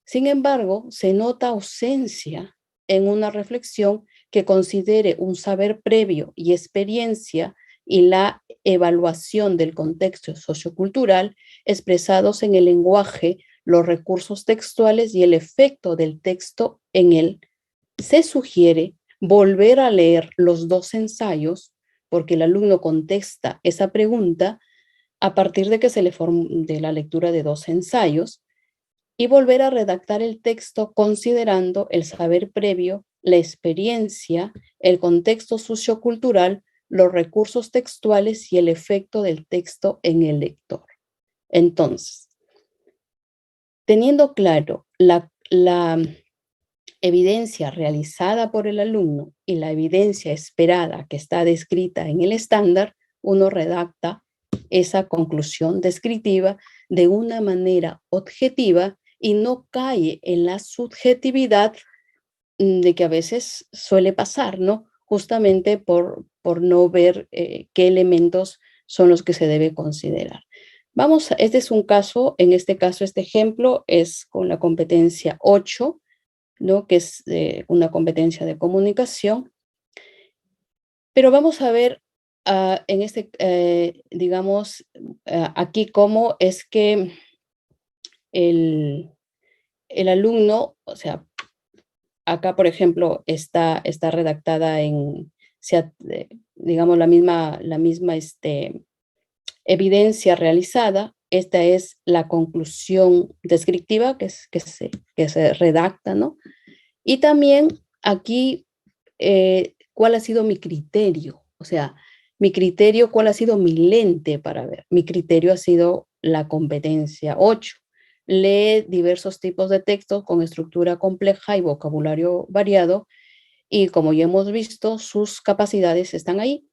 Sin embargo, se nota ausencia en una reflexión que considere un saber previo y experiencia y la evaluación del contexto sociocultural expresados en el lenguaje, los recursos textuales y el efecto del texto en él. Se sugiere volver a leer los dos ensayos, porque el alumno contesta esa pregunta a partir de que de la lectura de dos ensayos, y volver a redactar el texto considerando el saber previo, la experiencia, el contexto sociocultural, los recursos textuales y el efecto del texto en el lector. Entonces, teniendo claro la evidencia realizada por el alumno y la evidencia esperada que está descrita en el estándar, uno redacta esa conclusión descriptiva de una manera objetiva y no cae en la subjetividad de que a veces suele pasar, ¿no? Justamente por no ver qué elementos son los que se debe considerar. Este es un caso, en este caso, este ejemplo es con la competencia 8, ¿no? Que es una competencia de comunicación. Pero vamos a ver en este, digamos, aquí cómo es que el alumno, o sea, acá, por ejemplo, está redactada en, digamos, la misma evidencia realizada. Esta es la conclusión descriptiva que se redacta, ¿no? Y también aquí, ¿cuál ha sido mi criterio? O sea, mi criterio, ¿cuál ha sido mi lente para ver? Mi criterio ha sido la competencia 8. Lee diversos tipos de textos con estructura compleja y vocabulario variado, y como ya hemos visto, sus capacidades están ahí,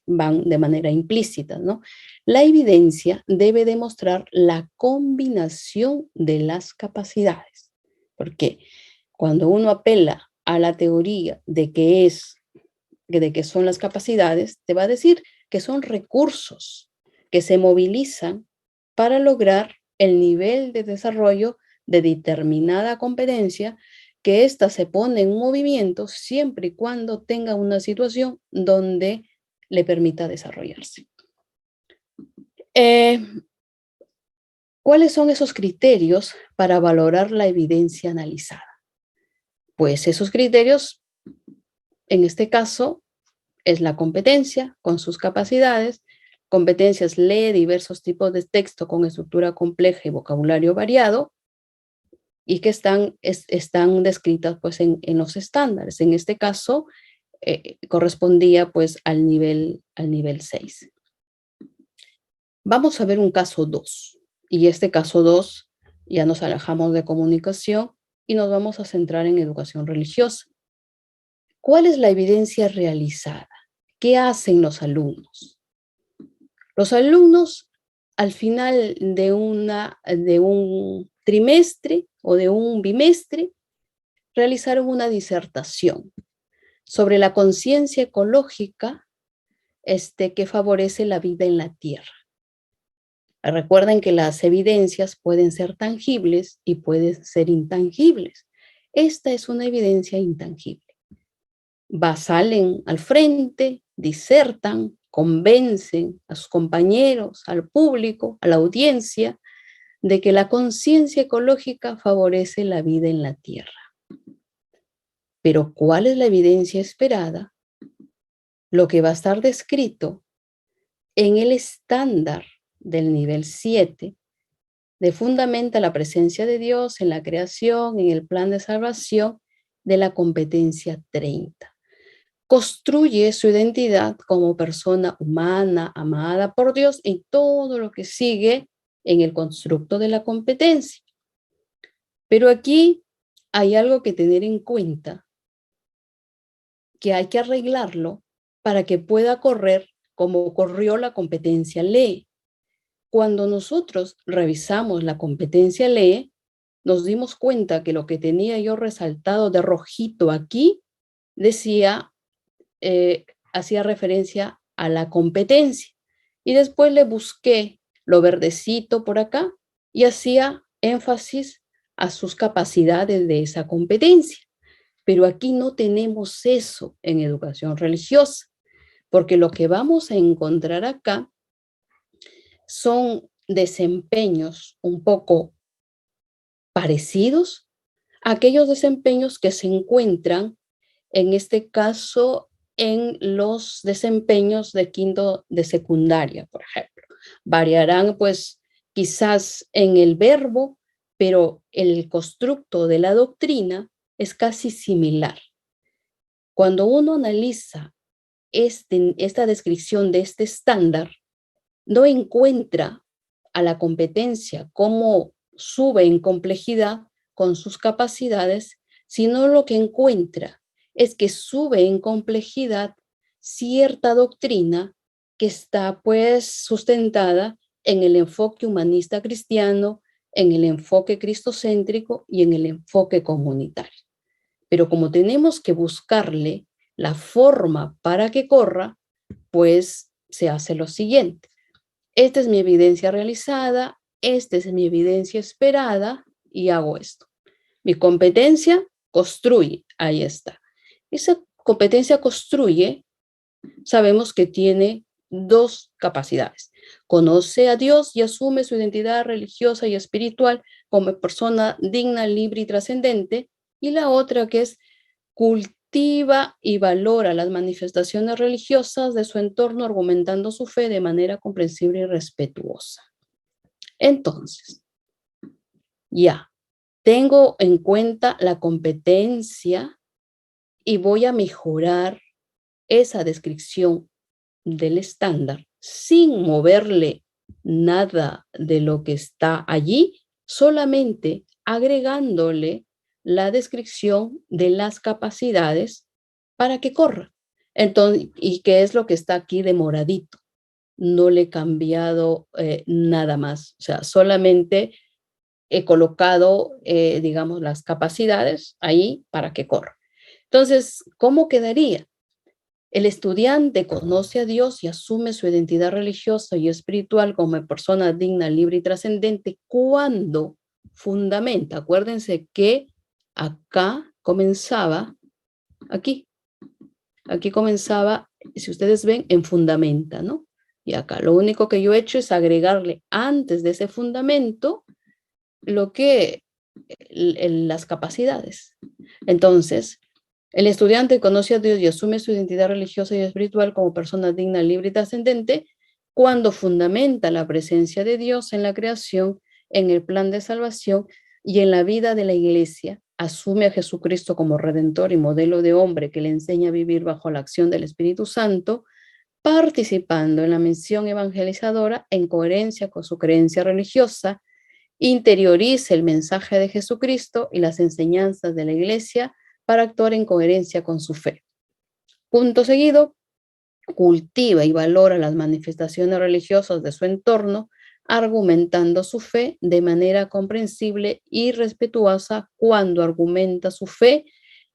van de manera implícita, ¿no? La evidencia debe demostrar la combinación de las capacidades, porque cuando uno apela a la teoría de que son las capacidades, te va a decir que son recursos que se movilizan para lograr el nivel de desarrollo de determinada competencia, que ésta se pone en movimiento siempre y cuando tenga una situación donde le permita desarrollarse. ¿Cuáles son esos criterios para valorar la evidencia analizada? Pues esos criterios, en este caso, es la competencia con sus capacidades. Competencias: lee diversos tipos de texto con estructura compleja y vocabulario variado, y que están descritas pues en los estándares. En este caso, correspondía pues al nivel 6. Vamos a ver un caso 2, y este caso 2 ya nos alejamos de comunicación y nos vamos a centrar en educación religiosa. ¿Cuál es la evidencia realizada? ¿Qué hacen los alumnos? Los alumnos, al final de un trimestre o de un bimestre, realizaron una disertación sobre la conciencia ecológica que favorece la vida en la Tierra. Recuerden que las evidencias pueden ser tangibles y pueden ser intangibles. Esta es una evidencia intangible. Salen al frente, disertan, convencen a sus compañeros, al público, a la audiencia, de que la conciencia ecológica favorece la vida en la Tierra. Pero ¿cuál es la evidencia esperada? Lo que va a estar descrito en el estándar del nivel 7, de fundamenta la presencia de Dios en la creación, en el plan de salvación, de la competencia 30. Construye su identidad como persona humana, amada por Dios, y todo lo que sigue en el constructo de la competencia. Pero aquí hay algo que tener en cuenta, que hay que arreglarlo para que pueda correr como corrió la competencia lee. Cuando nosotros revisamos la competencia lee, nos dimos cuenta que lo que tenía yo resaltado de rojito aquí decía, hacía referencia a la competencia, y después le busqué lo verdecito por acá y hacía énfasis a sus capacidades de esa competencia. Pero aquí no tenemos eso en educación religiosa, porque lo que vamos a encontrar acá son desempeños un poco parecidos a aquellos desempeños que se encuentran, en este caso, en los desempeños de quinto de secundaria, por ejemplo. Variarán, pues, quizás en el verbo, pero el constructo de la doctrina es casi similar. Cuando uno analiza esta descripción de este estándar, no encuentra a la competencia cómo sube en complejidad con sus capacidades, sino lo que encuentra es que sube en complejidad cierta doctrina que está pues sustentada en el enfoque humanista cristiano, en el enfoque cristocéntrico y en el enfoque comunitario. Pero como tenemos que buscarle la forma para que corra, pues se hace lo siguiente. Esta es mi evidencia realizada, esta es mi evidencia esperada y hago esto. Mi competencia construye, ahí está. Esa competencia construye, sabemos que tiene dos capacidades. Conoce a Dios y asume su identidad religiosa y espiritual como persona digna, libre y trascendente. Y la otra que es cultiva y valora las manifestaciones religiosas de su entorno, argumentando su fe de manera comprensible y respetuosa. Entonces, ya, tengo en cuenta la competencia y voy a mejorar esa descripción del estándar sin moverle nada de lo que está allí, solamente agregándole la descripción de las capacidades para que corra. Entonces, ¿y qué es lo que está aquí de moradito? No le he cambiado nada más, o sea, solamente he colocado, digamos, las capacidades ahí para que corra. Entonces, ¿cómo quedaría? El estudiante conoce a Dios y asume su identidad religiosa y espiritual como persona digna, libre y trascendente cuando fundamenta. Acuérdense que acá comenzaba, aquí comenzaba, si ustedes ven, en fundamenta, ¿no? Y acá lo único que yo he hecho es agregarle antes de ese fundamento lo que las capacidades. Entonces, el estudiante conoce a Dios y asume su identidad religiosa y espiritual como persona digna, libre y trascendente cuando fundamenta la presencia de Dios en la creación, en el plan de salvación y en la vida de la iglesia. Asume a Jesucristo como redentor y modelo de hombre que le enseña a vivir bajo la acción del Espíritu Santo, participando en la misión evangelizadora en coherencia con su creencia religiosa, interioriza el mensaje de Jesucristo y las enseñanzas de la iglesia para actuar en coherencia con su fe. Punto seguido, cultiva y valora las manifestaciones religiosas de su entorno, argumentando su fe de manera comprensible y respetuosa cuando argumenta su fe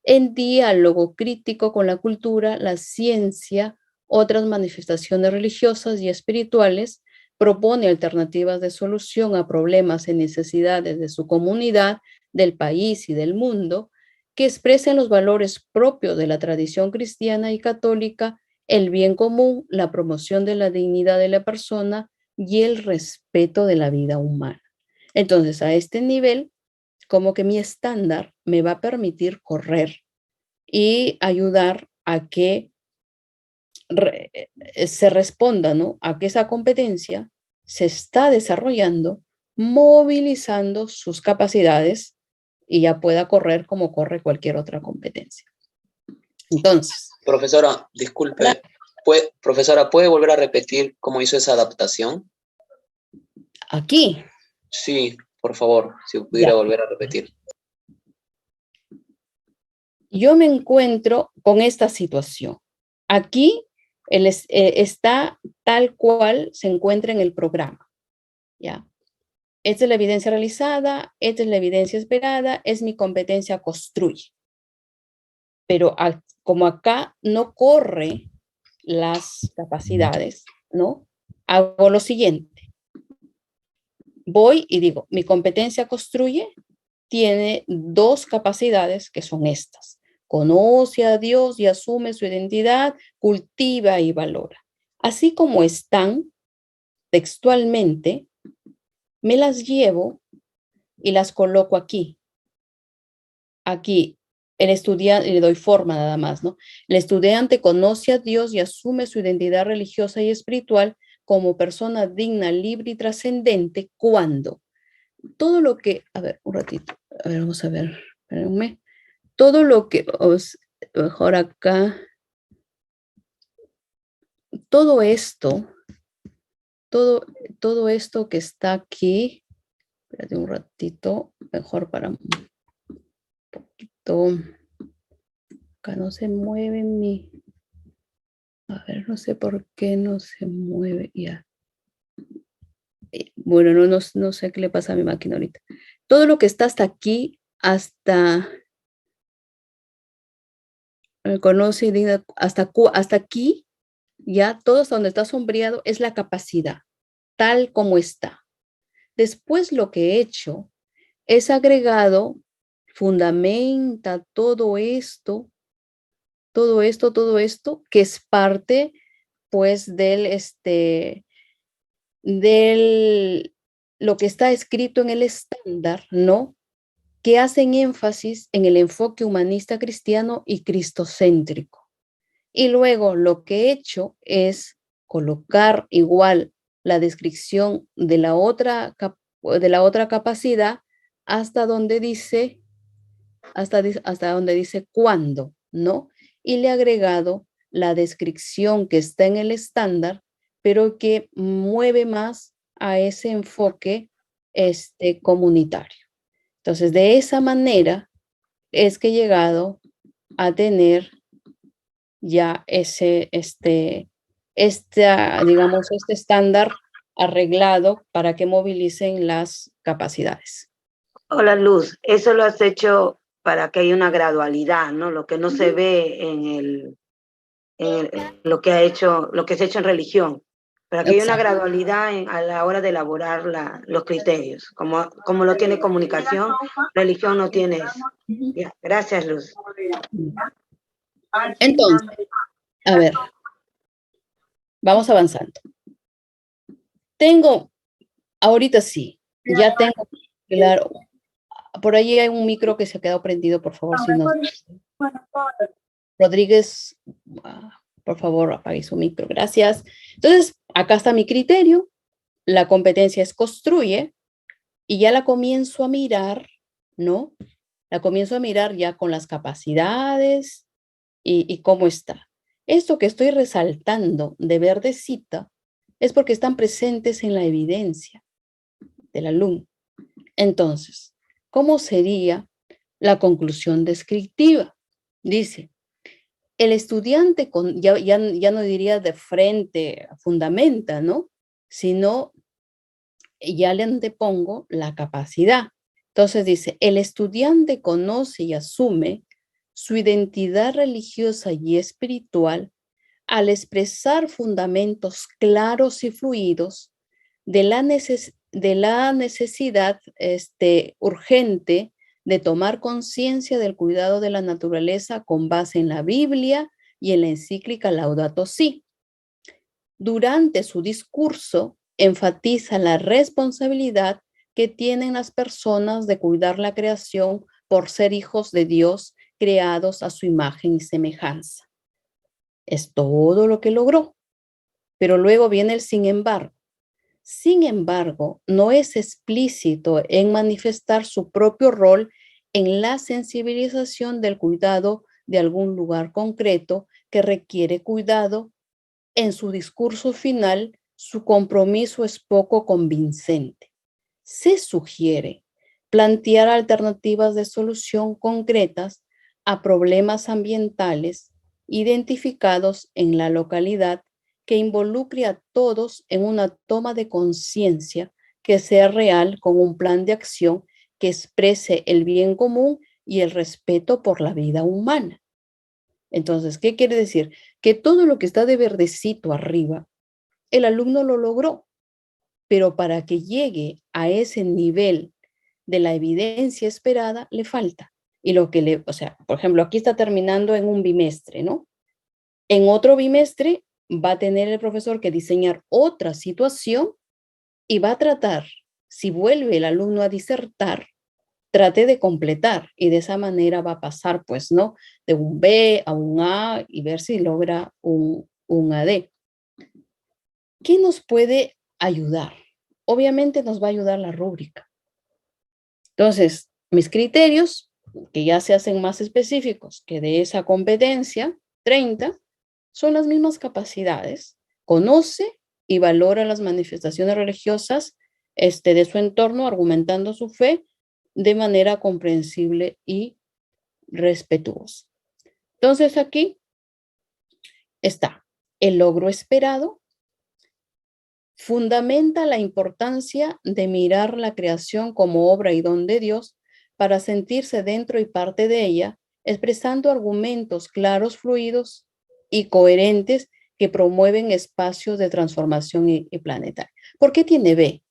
en diálogo crítico con la cultura, la ciencia, otras manifestaciones religiosas y espirituales, propone alternativas de solución a problemas y necesidades de su comunidad, del país y del mundo, que expresen los valores propios de la tradición cristiana y católica, el bien común, la promoción de la dignidad de la persona y el respeto de la vida humana. Entonces, a este nivel, como que mi estándar me va a permitir correr y ayudar a que se responda, ¿no? A que esa competencia se está desarrollando, movilizando sus capacidades y ya pueda correr como corre cualquier otra competencia. Entonces. Profesora, disculpe, profesora, ¿puede volver a repetir cómo hizo esa adaptación? Aquí. Sí, por favor, si pudiera volver a repetir. Yo me encuentro con esta situación. Aquí está tal cual se encuentra en el programa. ¿Ya? Esta es la evidencia realizada, esta es la evidencia esperada, es mi competencia construye. Pero como acá no corre las capacidades, ¿no? Hago lo siguiente. Voy y digo, mi competencia construye tiene dos capacidades que son estas. Conoce a Dios y asume su identidad, cultiva y valora. Así como están textualmente, me las llevo y las coloco aquí. Aquí, el estudiante, le doy forma nada más, ¿no? El estudiante conoce a Dios y asume su identidad religiosa y espiritual como persona digna, libre y trascendente cuando todo lo que, a ver, un ratito, a ver, vamos a ver, espérenme, todo lo que, mejor acá, todo esto, todo esto que está aquí, espérate un ratito, mejor para un poquito, acá no se mueve mi, a ver, no sé por qué no se mueve, ya. Bueno, no sé qué le pasa a mi máquina ahorita. Todo lo que está hasta aquí, hasta, conoce y digna, hasta aquí, ya todo hasta donde está sombreado es la capacidad, tal como está. Después lo que he hecho es agregado, fundamenta todo esto, que es parte, pues, del lo que está escrito en el estándar, ¿no? Que hacen énfasis en el enfoque humanista cristiano y cristocéntrico. Y luego lo que he hecho es colocar igual la descripción de la otra capacidad hasta donde dice, hasta donde dice cuándo, ¿no? Y le he agregado la descripción que está en el estándar, pero que mueve más a ese enfoque comunitario. Entonces, de esa manera es que he llegado a tener ya digamos, este estándar arreglado para que movilicen las capacidades. Hola Luz, eso lo has hecho para que haya una gradualidad, ¿no? Lo que no se ve en lo que se ha hecho en religión, para que haya una Exacto. gradualidad a la hora de elaborar los criterios. Como lo tiene comunicación, religión no tiene eso. Ya, gracias Luz. Entonces, a ver, vamos avanzando. Ahorita sí, ya tengo, claro, por ahí hay un micro que se ha quedado prendido, por favor, si no. Rodríguez, por favor, apague su micro, gracias. Entonces, acá está mi criterio, la competencia es construye, y ya la comienzo a mirar, ¿no? La comienzo a mirar ya con las capacidades y cómo está. Esto que estoy resaltando de verdecita es porque están presentes en la evidencia del alumno. Entonces, ¿cómo sería la conclusión descriptiva? Dice, el estudiante, ya no diría de frente, fundamenta, ¿no? Sino ya le antepongo la capacidad. Entonces dice, el estudiante conoce y asume su identidad religiosa y espiritual al expresar fundamentos claros y fluidos de la necesidad urgente de tomar conciencia del cuidado de la naturaleza con base en la Biblia y en la encíclica Laudato Si. Durante su discurso, enfatiza la responsabilidad que tienen las personas de cuidar la creación por ser hijos de Dios creados a su imagen y semejanza. Es todo lo que logró. Pero luego viene el sin embargo. Sin embargo, no es explícito en manifestar su propio rol en la sensibilización del cuidado de algún lugar concreto que requiere cuidado. En su discurso final, su compromiso es poco convincente. Se sugiere plantear alternativas de solución concretas a problemas ambientales identificados en la localidad que involucre a todos en una toma de conciencia que sea real con un plan de acción que exprese el bien común y el respeto por la vida humana. Entonces, ¿qué quiere decir? Que todo lo que está de verdecito arriba, el alumno lo logró, pero para que llegue a ese nivel de la evidencia esperada, le falta. Y o sea, por ejemplo, aquí está terminando en un bimestre, ¿no? En otro bimestre va a tener el profesor que diseñar otra situación y va a tratar, si vuelve el alumno a disertar, trate de completar y de esa manera va a pasar, pues, ¿no? De un B a un A y ver si logra un AD. ¿Qué nos puede ayudar? Obviamente nos va a ayudar la rúbrica, Entonces, mis criterios, que ya se hacen más específicos que de esa competencia 30, son las mismas capacidades. Conoce y valora las manifestaciones religiosas de su entorno, argumentando su fe de manera comprensible y respetuosa. Entonces, aquí está el logro esperado. Fundamenta la importancia de mirar la creación como obra y don de Dios para sentirse dentro y parte de ella, expresando argumentos claros, fluidos y coherentes que promueven espacios de transformación y planetaria. ¿Por qué tiene B?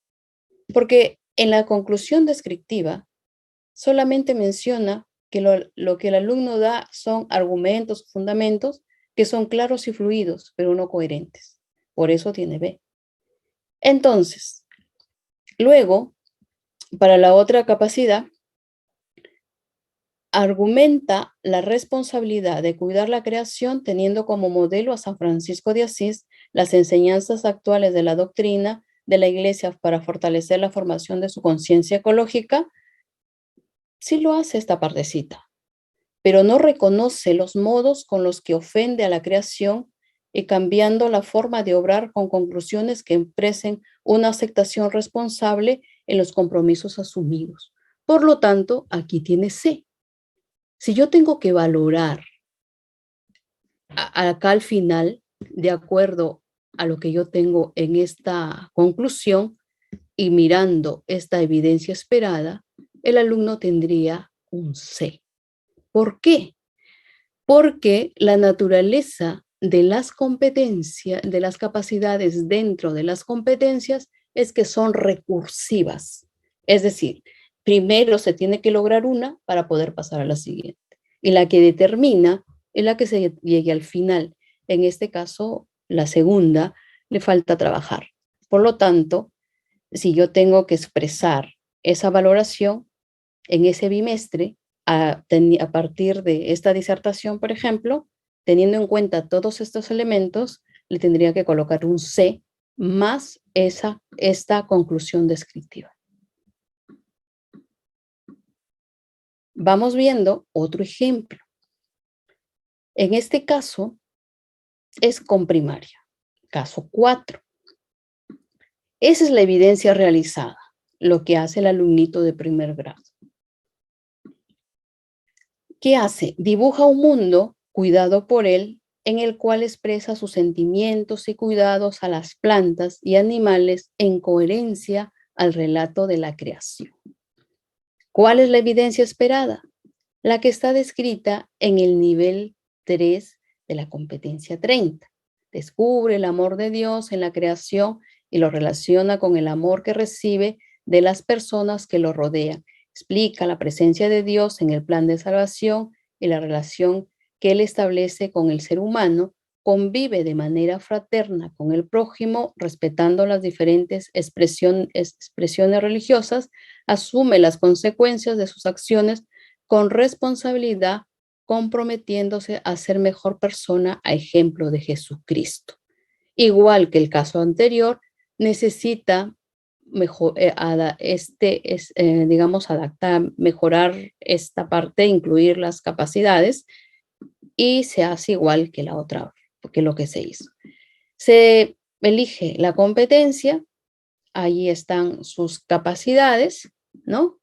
Porque en la conclusión descriptiva solamente menciona que lo que el alumno da son argumentos, fundamentos que son claros y fluidos, pero no coherentes. Por eso tiene B. Entonces, luego, para la otra capacidad, argumenta la responsabilidad de cuidar la creación teniendo como modelo a San Francisco de Asís, las enseñanzas actuales de la doctrina de la Iglesia para fortalecer la formación de su conciencia ecológica. Sí lo hace esta partecita, pero no reconoce los modos con los que ofende a la creación y cambiando la forma de obrar con conclusiones que expresen una aceptación responsable en los compromisos asumidos. Por lo tanto, aquí tiene C. Si yo tengo que valorar acá al final, de acuerdo a lo que yo tengo en esta conclusión y mirando esta evidencia esperada, el alumno tendría un C. ¿Por qué? Porque la naturaleza de las competencias, de las capacidades dentro de las competencias es que son recursivas. Es decir, primero se tiene que lograr una para poder pasar a la siguiente. Y la que determina es la que se llegue al final. En este caso, la segunda, le falta trabajar. Por lo tanto, si yo tengo que expresar esa valoración en ese bimestre, a partir de esta disertación, por ejemplo, teniendo en cuenta todos estos elementos, le tendría que colocar un C más esta conclusión descriptiva. Vamos viendo otro ejemplo. En este caso, es con primaria. Caso 4. Esa es la evidencia realizada, lo que hace el alumnito de primer grado. ¿Qué hace? Dibuja un mundo cuidado por él, en el cual expresa sus sentimientos y cuidados a las plantas y animales en coherencia al relato de la creación. ¿Cuál es la evidencia esperada? La que está descrita en el nivel 3 de la competencia 30. Descubre el amor de Dios en la creación y lo relaciona con el amor que recibe de las personas que lo rodean. Explica la presencia de Dios en el plan de salvación y la relación que Él establece con el ser humano. Convive de manera fraterna con el prójimo, respetando las diferentes expresiones religiosas, asume las consecuencias de sus acciones con responsabilidad, comprometiéndose a ser mejor persona a ejemplo de Jesucristo. Igual que el caso anterior, necesita mejorar esta parte, incluir las capacidades, y se hace igual que la otra, que lo que se hizo. Se elige la competencia, ahí están sus capacidades, ¿no?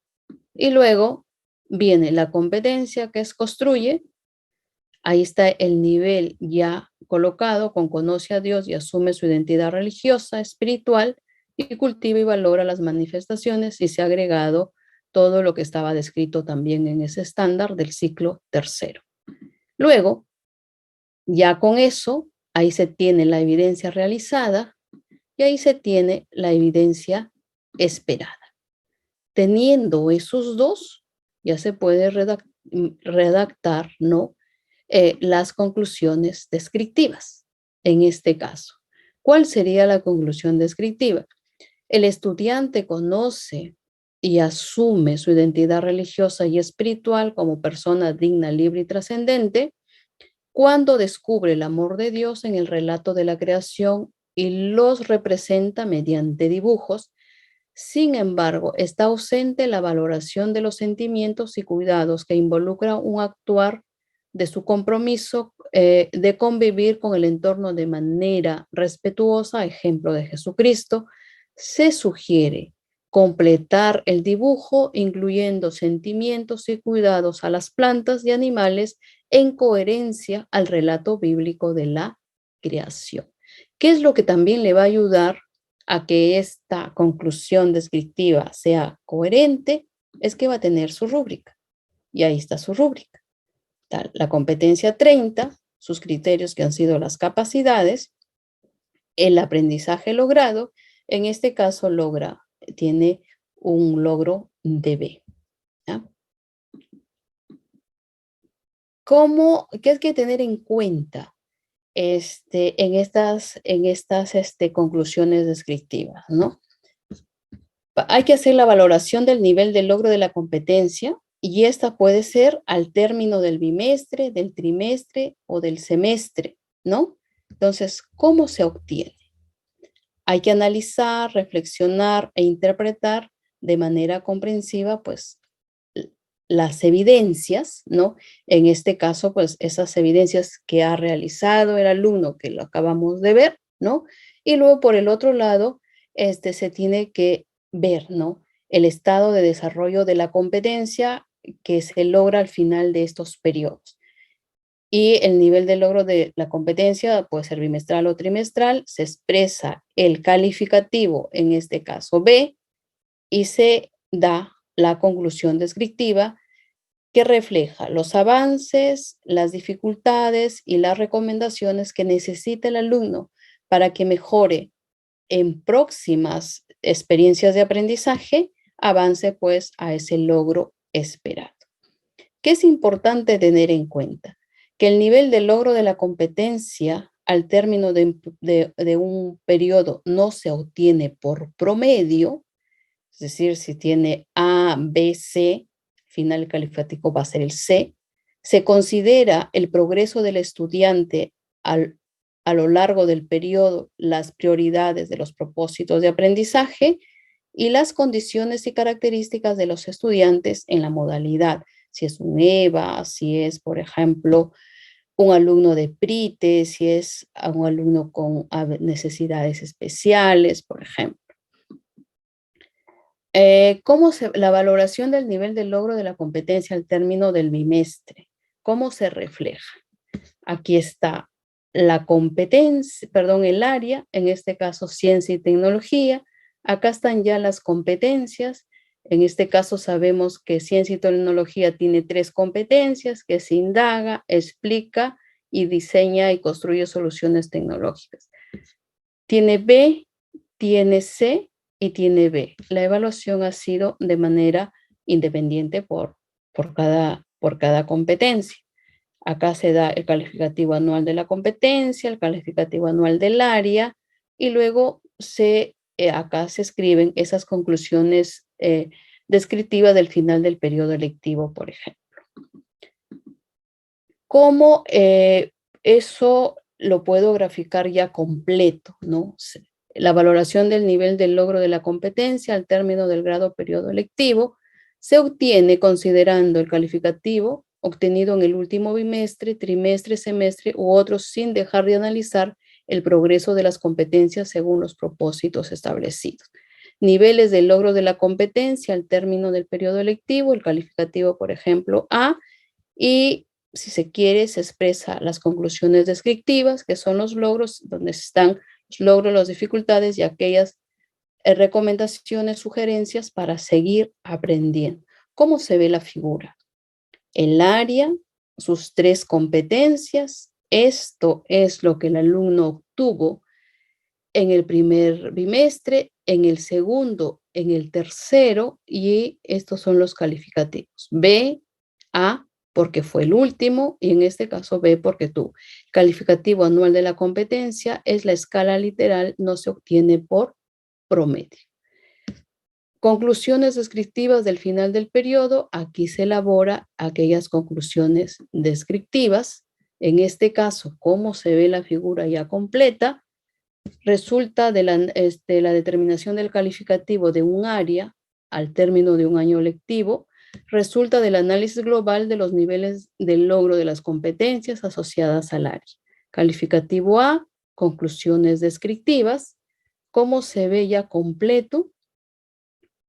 Y luego viene la competencia que es construye, ahí está el nivel ya colocado con conoce a Dios y asume su identidad religiosa, espiritual, y cultiva y valora las manifestaciones, y se ha agregado todo lo que estaba descrito también en ese estándar del ciclo tercero. Luego, ya con eso, ahí se tiene la evidencia realizada y ahí se tiene la evidencia esperada. Teniendo esos dos, ya se puede redactar, ¿no? Las conclusiones descriptivas. En este caso, ¿cuál sería la conclusión descriptiva? El estudiante conoce y asume su identidad religiosa y espiritual como persona digna, libre y trascendente cuando descubre el amor de Dios en el relato de la creación y los representa mediante dibujos, Sin embargo, está ausente la valoración de los sentimientos y cuidados que involucra un actuar de su compromiso de convivir con el entorno de manera respetuosa, ejemplo de Jesucristo. Se sugiere completar el dibujo incluyendo sentimientos y cuidados a las plantas y animales en coherencia al relato bíblico de la creación. ¿Qué es lo que también le va a ayudar a que esta conclusión descriptiva sea coherente? Es que va a tener su rúbrica. Y ahí está su rúbrica. La competencia 30, sus criterios que han sido las capacidades, el aprendizaje logrado, en este caso tiene un logro de B. ¿Ya? ¿Qué hay que tener en cuenta en estas conclusiones descriptivas, ¿no? Hay que hacer la valoración del nivel de logro de la competencia y esta puede ser al término del bimestre, del trimestre o del semestre, ¿no? Entonces, ¿cómo se obtiene? Hay que analizar, reflexionar e interpretar de manera comprensiva, pues, las evidencias, ¿no? En este caso, pues, esas evidencias que ha realizado el alumno, que lo acabamos de ver, ¿no? Y luego, por el otro lado, se tiene que ver, ¿no? El estado de desarrollo de la competencia que se logra al final de estos periodos. Y el nivel de logro de la competencia puede ser bimestral o trimestral, se expresa el calificativo, en este caso B, y se da la conclusión descriptiva que refleja los avances, las dificultades y las recomendaciones que necesita el alumno para que mejore en próximas experiencias de aprendizaje, avance pues a ese logro esperado. ¿Qué es importante tener en cuenta? Que el nivel de logro de la competencia al término de un periodo no se obtiene por promedio, es decir, si tiene A, B, C, final calificativo va a ser el C, se considera el progreso del estudiante a lo largo del periodo, las prioridades de los propósitos de aprendizaje y las condiciones y características de los estudiantes en la modalidad. Si es un EVA, si es, por ejemplo, un alumno de PRITE, si es un alumno con necesidades especiales, por ejemplo. La valoración del nivel de logro de la competencia al término del bimestre, ¿cómo se refleja? Aquí está la competencia, el área, en este caso ciencia y tecnología. Acá están ya las competencias. En este caso sabemos que ciencia y tecnología tiene 3 competencias, que se indaga, explica y diseña y construye soluciones tecnológicas. Tiene B, tiene C y tiene B. La evaluación ha sido de manera independiente por cada competencia. Acá se da el calificativo anual de la competencia, el calificativo anual del área y luego acá se escriben esas conclusiones descriptivas del final del periodo lectivo, por ejemplo. ¿Cómo eso lo puedo graficar ya completo, ¿no? La valoración del nivel del logro de la competencia al término del grado periodo lectivo se obtiene considerando el calificativo obtenido en el último bimestre, trimestre, semestre u otros sin dejar de analizar el progreso de las competencias según los propósitos establecidos. Niveles de logro de la competencia al término del periodo lectivo, el calificativo, por ejemplo, A, y si se quiere, se expresa las conclusiones descriptivas, que son los logros, donde están los logros, las dificultades y aquellas recomendaciones, sugerencias para seguir aprendiendo. ¿Cómo se ve la figura? El área, sus 3 competencias, esto es lo que el alumno obtuvo en el primer bimestre, en el segundo, en el tercero, y estos son los calificativos. B, A, porque fue el último, y en este caso B, porque tuvo. Calificativo anual de la competencia es la escala literal, no se obtiene por promedio. Conclusiones descriptivas del final del periodo, aquí se elabora aquellas conclusiones descriptivas. En este caso, como se ve la figura ya completa, resulta de la determinación del calificativo de un área al término de un año lectivo, resulta del análisis global de los niveles del logro de las competencias asociadas al área. Calificativo A, conclusiones descriptivas, cómo se ve ya completo,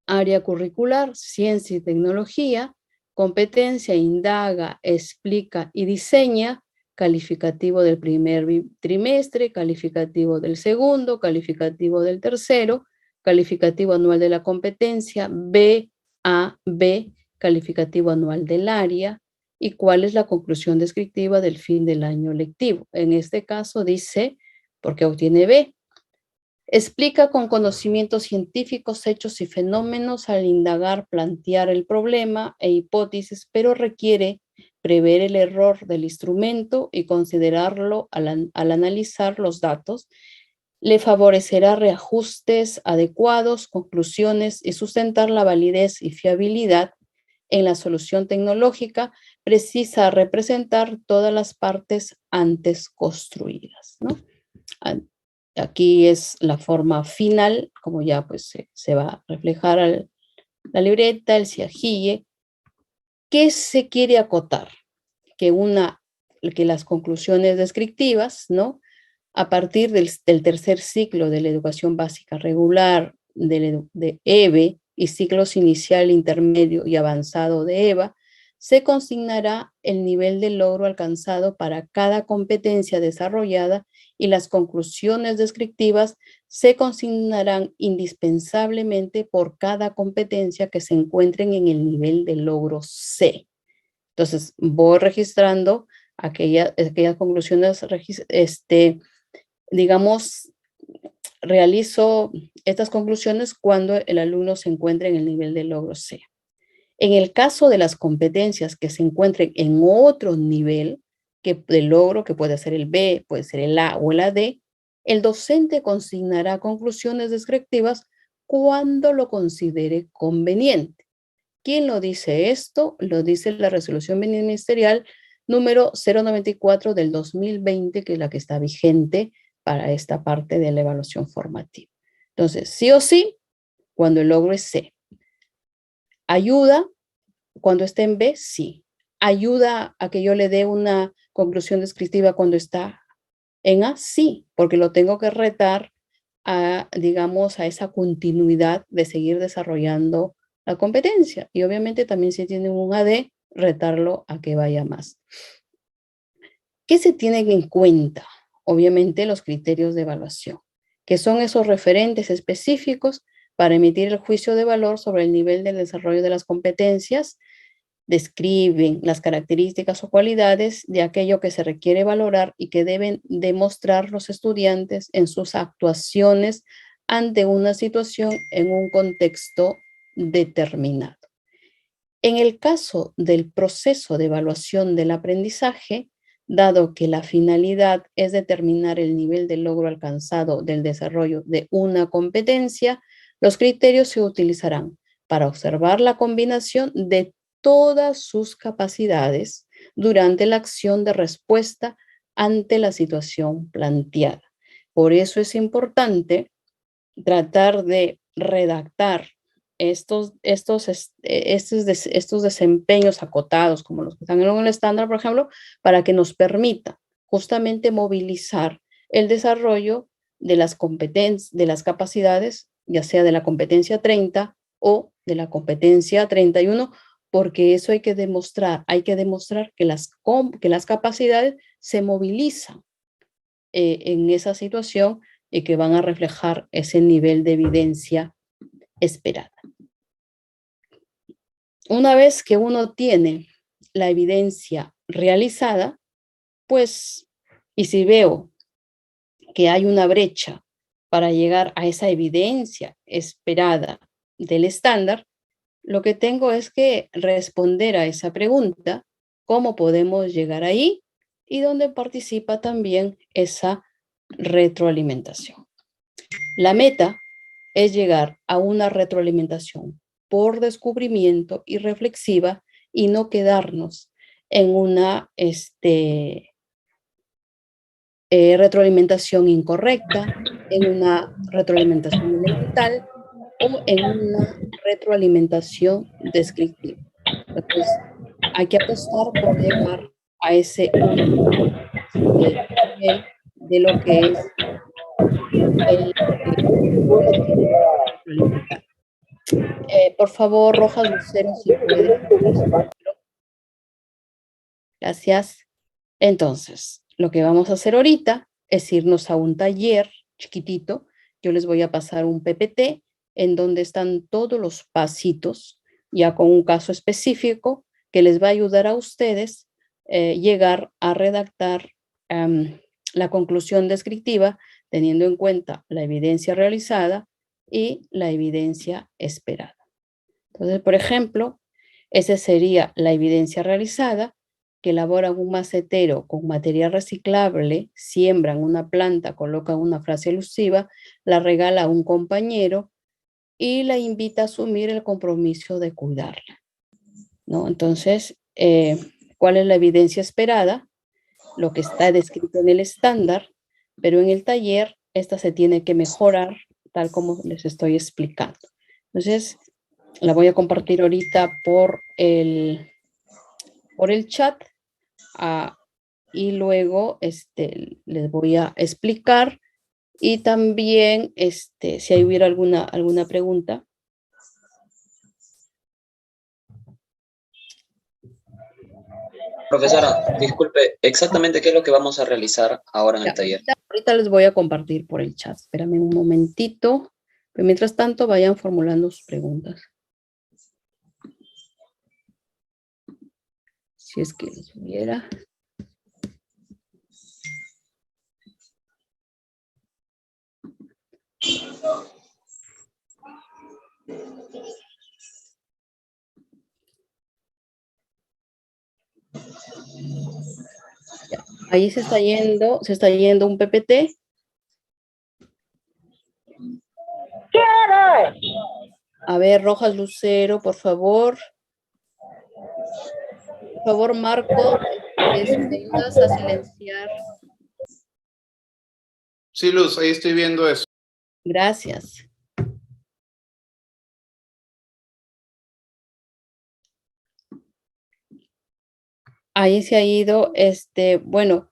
área curricular, ciencia y tecnología, competencia, indaga, explica y diseña, calificativo del primer trimestre, calificativo del segundo, calificativo del tercero, calificativo anual de la competencia, B, calificativo anual del área, y cuál es la conclusión descriptiva del fin del año lectivo. En este caso dice, porque obtiene B, explica con conocimientos científicos, hechos y fenómenos al indagar, plantear el problema e hipótesis, pero requiere prever el error del instrumento y considerarlo al analizar los datos. Le favorecerá reajustes adecuados, conclusiones y sustentar la validez y fiabilidad en la solución tecnológica. Precisa representar todas las partes antes construidas, ¿no? Aquí es la forma final, como ya pues se va a reflejar la libreta, el ciajille. ¿Qué se quiere acotar? Que las conclusiones descriptivas, ¿no? A partir del tercer ciclo de la educación básica regular, de EBE, y ciclos inicial, intermedio y avanzado de EVA, se consignará el nivel de logro alcanzado para cada competencia desarrollada y las conclusiones descriptivas se consignarán indispensablemente por cada competencia que se encuentren en el nivel de logro C. Entonces, voy registrando aquellas conclusiones, digamos, realizo estas conclusiones cuando el alumno se encuentra en el nivel de logro C. En el caso de las competencias que se encuentren en otro nivel de logro, que puede ser el B, puede ser el A o el AD, el docente consignará conclusiones descriptivas cuando lo considere conveniente. ¿Quién lo dice esto? Lo dice la resolución ministerial número 094 del 2020, que es la que está vigente para esta parte de la evaluación formativa. Entonces, sí o sí, cuando el logro es C. Ayuda, cuando esté en B, sí. Ayuda a que yo le dé una conclusión descriptiva cuando está en A, sí, porque lo tengo que retar a, digamos, a esa continuidad de seguir desarrollando la competencia. Y obviamente también si tiene un AD, retarlo a que vaya más. ¿Qué se tienen en cuenta? Obviamente los criterios de evaluación, que son esos referentes específicos para emitir el juicio de valor sobre el nivel del desarrollo de las competencias. Describen las características o cualidades de aquello que se requiere valorar y que deben demostrar los estudiantes en sus actuaciones ante una situación en un contexto determinado. En el caso del proceso de evaluación del aprendizaje, dado que la finalidad es determinar el nivel de logro alcanzado del desarrollo de una competencia, los criterios se utilizarán para observar la combinación de todas sus capacidades durante la acción de respuesta ante la situación planteada. Por eso es importante tratar de redactar estos desempeños acotados, como los que están en el estándar, por ejemplo, para que nos permita justamente movilizar el desarrollo de las competencias, de las capacidades, ya sea de la competencia 30 o de la competencia 31, porque eso hay que demostrar que las capacidades se movilizan en esa situación y que van a reflejar ese nivel de evidencia esperada. Una vez que uno tiene la evidencia realizada, pues, y si veo que hay una brecha para llegar a esa evidencia esperada del estándar, lo que tengo es que responder a esa pregunta, ¿cómo podemos llegar ahí? Y donde participa también esa retroalimentación. La meta es llegar a una retroalimentación por descubrimiento y reflexiva y no quedarnos en una retroalimentación incorrecta en una retroalimentación elemental o en una retroalimentación descriptiva. Entonces, hay que apostar por llegar a ese nivel de lo que es cómo lo tiene que retroalimentar. Por favor, Rojas Lucero, si puede. Gracias. Entonces, lo que vamos a hacer ahorita es irnos a un taller chiquitito. Yo les voy a pasar un PPT en donde están todos los pasitos, ya con un caso específico que les va a ayudar a ustedes llegar a redactar la conclusión descriptiva teniendo en cuenta la evidencia realizada y la evidencia esperada. Entonces, por ejemplo, esa sería la evidencia realizada, que elaboran un macetero con material reciclable, siembran una planta, colocan una frase elusiva, la regala a un compañero y la invita a asumir el compromiso de cuidarla, ¿no? Entonces, ¿cuál es la evidencia esperada? Lo que está descrito en el estándar, pero en el taller esta se tiene que mejorar tal como les estoy explicando. Entonces, la voy a compartir ahorita por el chat y luego les voy a explicar y también si hubiera alguna pregunta. Profesora, disculpe, exactamente qué es lo que vamos a realizar ahora en el taller. Ahorita les voy a compartir por el chat. Espérame un momentito. Pero mientras tanto, vayan formulando sus preguntas. Si es que les hubiera. Ya, ahí se está yendo un PPT. A ver, Rojas Lucero, por favor. Por favor, Marco, ¿me ayudas a silenciar? Sí, Luz, ahí estoy viendo eso. Gracias. Ahí se ha ido, bueno,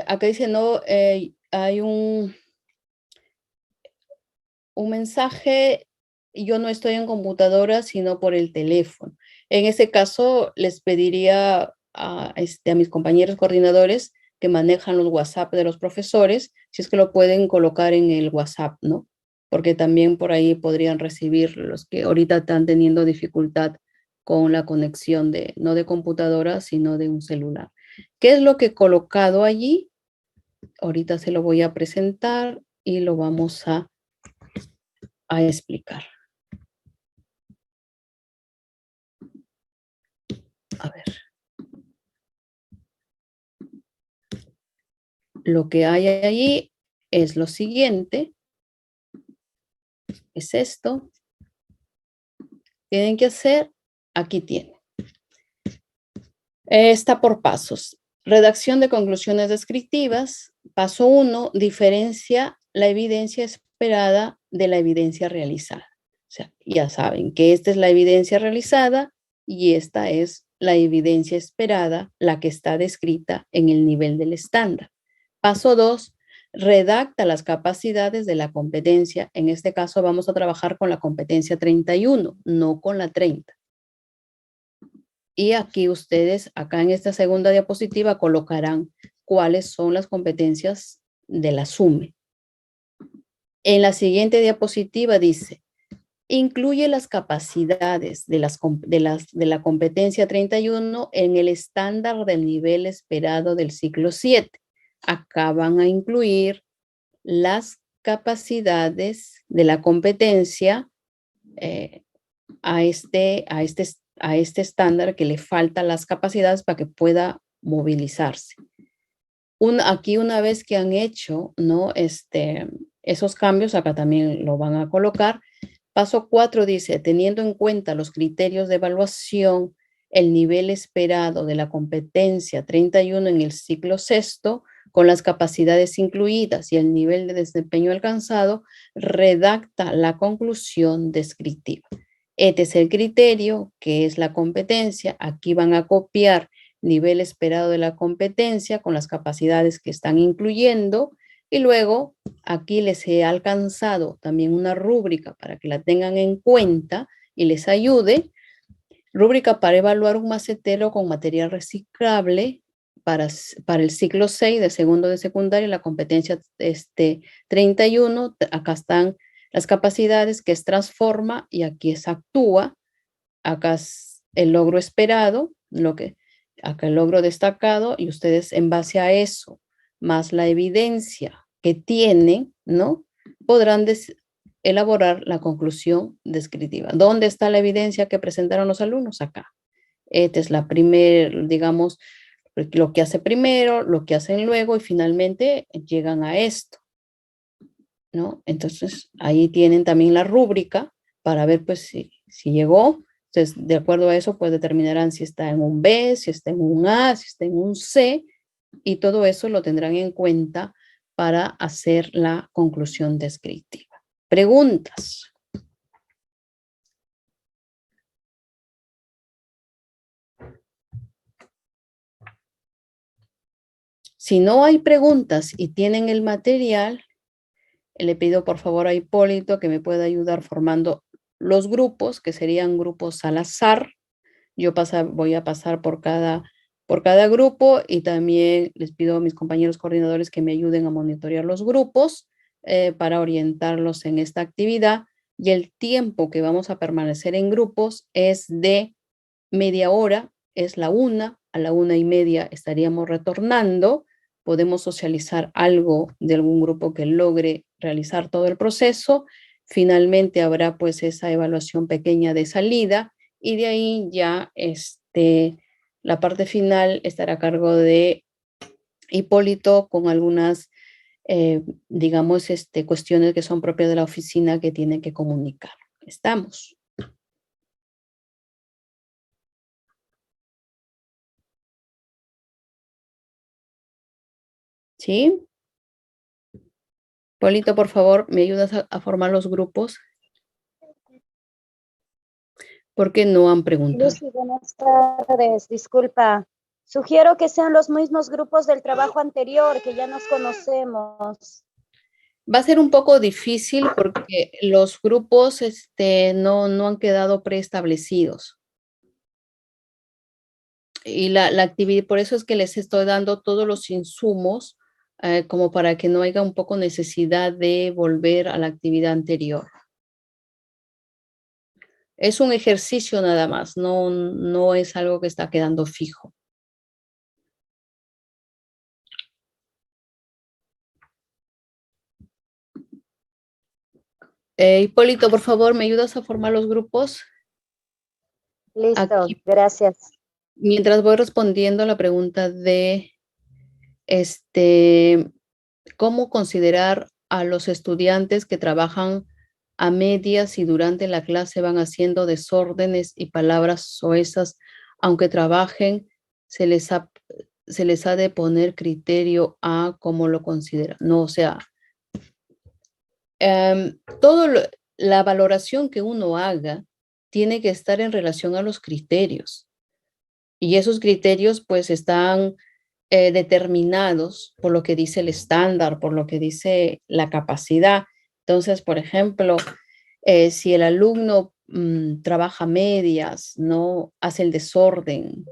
acá dice, no, hay un mensaje, yo no estoy en computadora, sino por el teléfono. En ese caso, les pediría a mis compañeros coordinadores que manejan los WhatsApp de los profesores, si es que lo pueden colocar en el WhatsApp, ¿no? Porque también por ahí podrían recibir los que ahorita están teniendo dificultad con la conexión no de computadora, sino de un celular. ¿Qué es lo que he colocado allí? Ahorita se lo voy a presentar y lo vamos a explicar. A ver. Lo que hay allí es lo siguiente. Es esto. Tienen que hacer, aquí tienen. Está por pasos. Redacción de conclusiones descriptivas. Paso 1, diferencia la evidencia esperada de la evidencia realizada. O sea, ya saben que esta es la evidencia realizada y esta es la evidencia esperada, la que está descrita en el nivel del estándar. Paso 2, redacta las capacidades de la competencia. En este caso vamos a trabajar con la competencia 31, no con la 30. Y aquí ustedes, acá en esta segunda diapositiva, colocarán cuáles son las competencias de la SUME. En la siguiente diapositiva dice, incluye las capacidades de la competencia 31 en el estándar del nivel esperado del ciclo 7. Acá van a incluir las capacidades de la competencia a este estándar que le faltan las capacidades para que pueda movilizarse. Aquí una vez que han hecho, ¿no? Esos cambios, acá también lo van a colocar. Paso 4 dice, teniendo en cuenta los criterios de evaluación, el nivel esperado de la competencia 31 en el ciclo sexto, con las capacidades incluidas y el nivel de desempeño alcanzado, redacta la conclusión descriptiva. Este es el criterio, que es la competencia. Aquí van a copiar nivel esperado de la competencia con las capacidades que están incluyendo, y luego aquí les he alcanzado también una rúbrica para que la tengan en cuenta y les ayude. Rúbrica para evaluar un macetero con material reciclable para el ciclo 6 de segundo de secundaria, la competencia 31. Acá están las capacidades, que es transforma, y aquí es actúa. Acá es el logro esperado, acá el logro destacado, y ustedes en base a eso, más la evidencia que tienen, ¿no? Podrán elaborar la conclusión descriptiva. ¿Dónde está la evidencia que presentaron los alumnos? Acá. Esta es la primera, digamos, lo que hace primero, lo que hacen luego, y finalmente llegan a esto, ¿no? Entonces, ahí tienen también la rúbrica para ver, pues, si llegó. Entonces, de acuerdo a eso, pues determinarán si está en un B, si está en un A, si está en un C, y todo eso lo tendrán en cuenta para hacer la conclusión descriptiva. Preguntas. Si no hay preguntas y tienen el material, le pido por favor a Hipólito que me pueda ayudar formando los grupos, que serían grupos al azar. Yo voy a pasar por cada grupo, y también les pido a mis compañeros coordinadores que me ayuden a monitorear los grupos para orientarlos en esta actividad. Y el tiempo que vamos a permanecer en grupos es de media hora, es la 1, a la 1:30 estaríamos retornando. Podemos socializar algo de algún grupo que logre realizar todo el proceso. Finalmente habrá pues esa evaluación pequeña de salida, y de ahí ya la parte final estará a cargo de Hipólito con algunas, digamos, cuestiones que son propias de la oficina que tiene que comunicar. ¿Estamos? ¿Sí? Hipólito, por favor, ¿me ayudas a formar los grupos? Porque no han preguntado. Lucy, buenas tardes. Disculpa. Sugiero que sean los mismos grupos del trabajo anterior, que ya nos conocemos. Va a ser un poco difícil porque los grupos no han quedado preestablecidos. Y la actividad, por eso es que les estoy dando todos los insumos como para que no haya un poco necesidad de volver a la actividad anterior. Es un ejercicio nada más, no es algo que está quedando fijo. Hipólito, por favor, ¿me ayudas a formar los grupos? Listo, Aquí, gracias. mientras voy respondiendo a la pregunta de cómo considerar a los estudiantes que trabajan a medias y durante la clase van haciendo desórdenes y palabras soezas, aunque trabajen, se les ha de poner criterio a cómo lo consideran. No, o sea, la valoración que uno haga tiene que estar en relación a los criterios. Y esos criterios pues están determinados por lo que dice el estándar, por lo que dice la capacidad. Entonces, por ejemplo, si el alumno trabaja medias, no hace el desorden,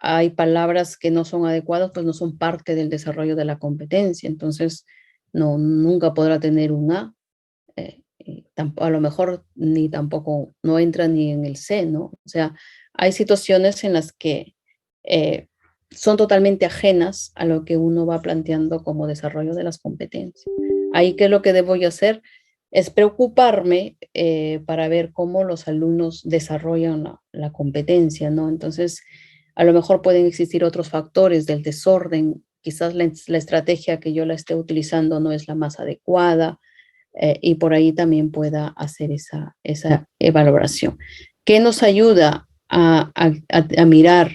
hay palabras que no son adecuadas, pues no son parte del desarrollo de la competencia. Entonces, nunca podrá tener un A. A lo mejor ni tampoco no entra ni en el C, ¿no? O sea, hay situaciones en las que son totalmente ajenas a lo que uno va planteando como desarrollo de las competencias. Ahí, ¿qué es lo que debo yo hacer? Es preocuparme para ver cómo los alumnos desarrollan la competencia, ¿no? Entonces, a lo mejor pueden existir otros factores del desorden. Quizás la estrategia que yo la esté utilizando no es la más adecuada, y por ahí también pueda hacer esa evaluación. ¿Qué nos ayuda a mirar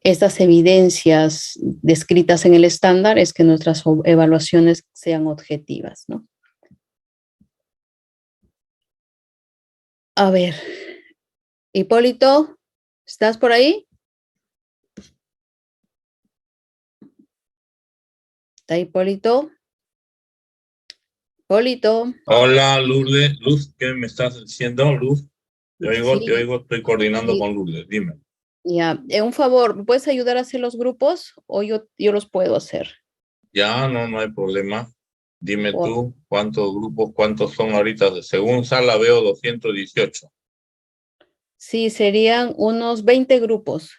estas evidencias descritas en el estándar es que nuestras evaluaciones sean objetivas, ¿no? A ver, Hipólito, ¿estás por ahí? ¿Está Hipólito? Hipólito. Hola, Lourdes. Luz, ¿qué me estás diciendo, Luz? Te oigo, estoy coordinando Sí. con Lourdes, dime. Ya, un favor, ¿me puedes ayudar a hacer los grupos o yo los puedo hacer? Ya, no hay problema. Dime Wow. tú, ¿cuántos grupos, cuántos son ahorita? Según sala veo 218. Sí, serían unos 20 grupos.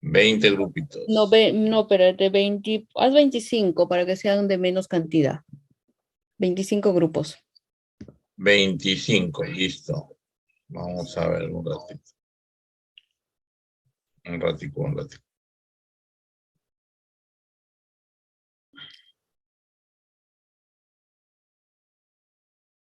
20 grupitos. No, pero de 20, haz 25 para que sean de menos cantidad. 25 grupos. 25, listo. Vamos a ver un ratito. Un ratico.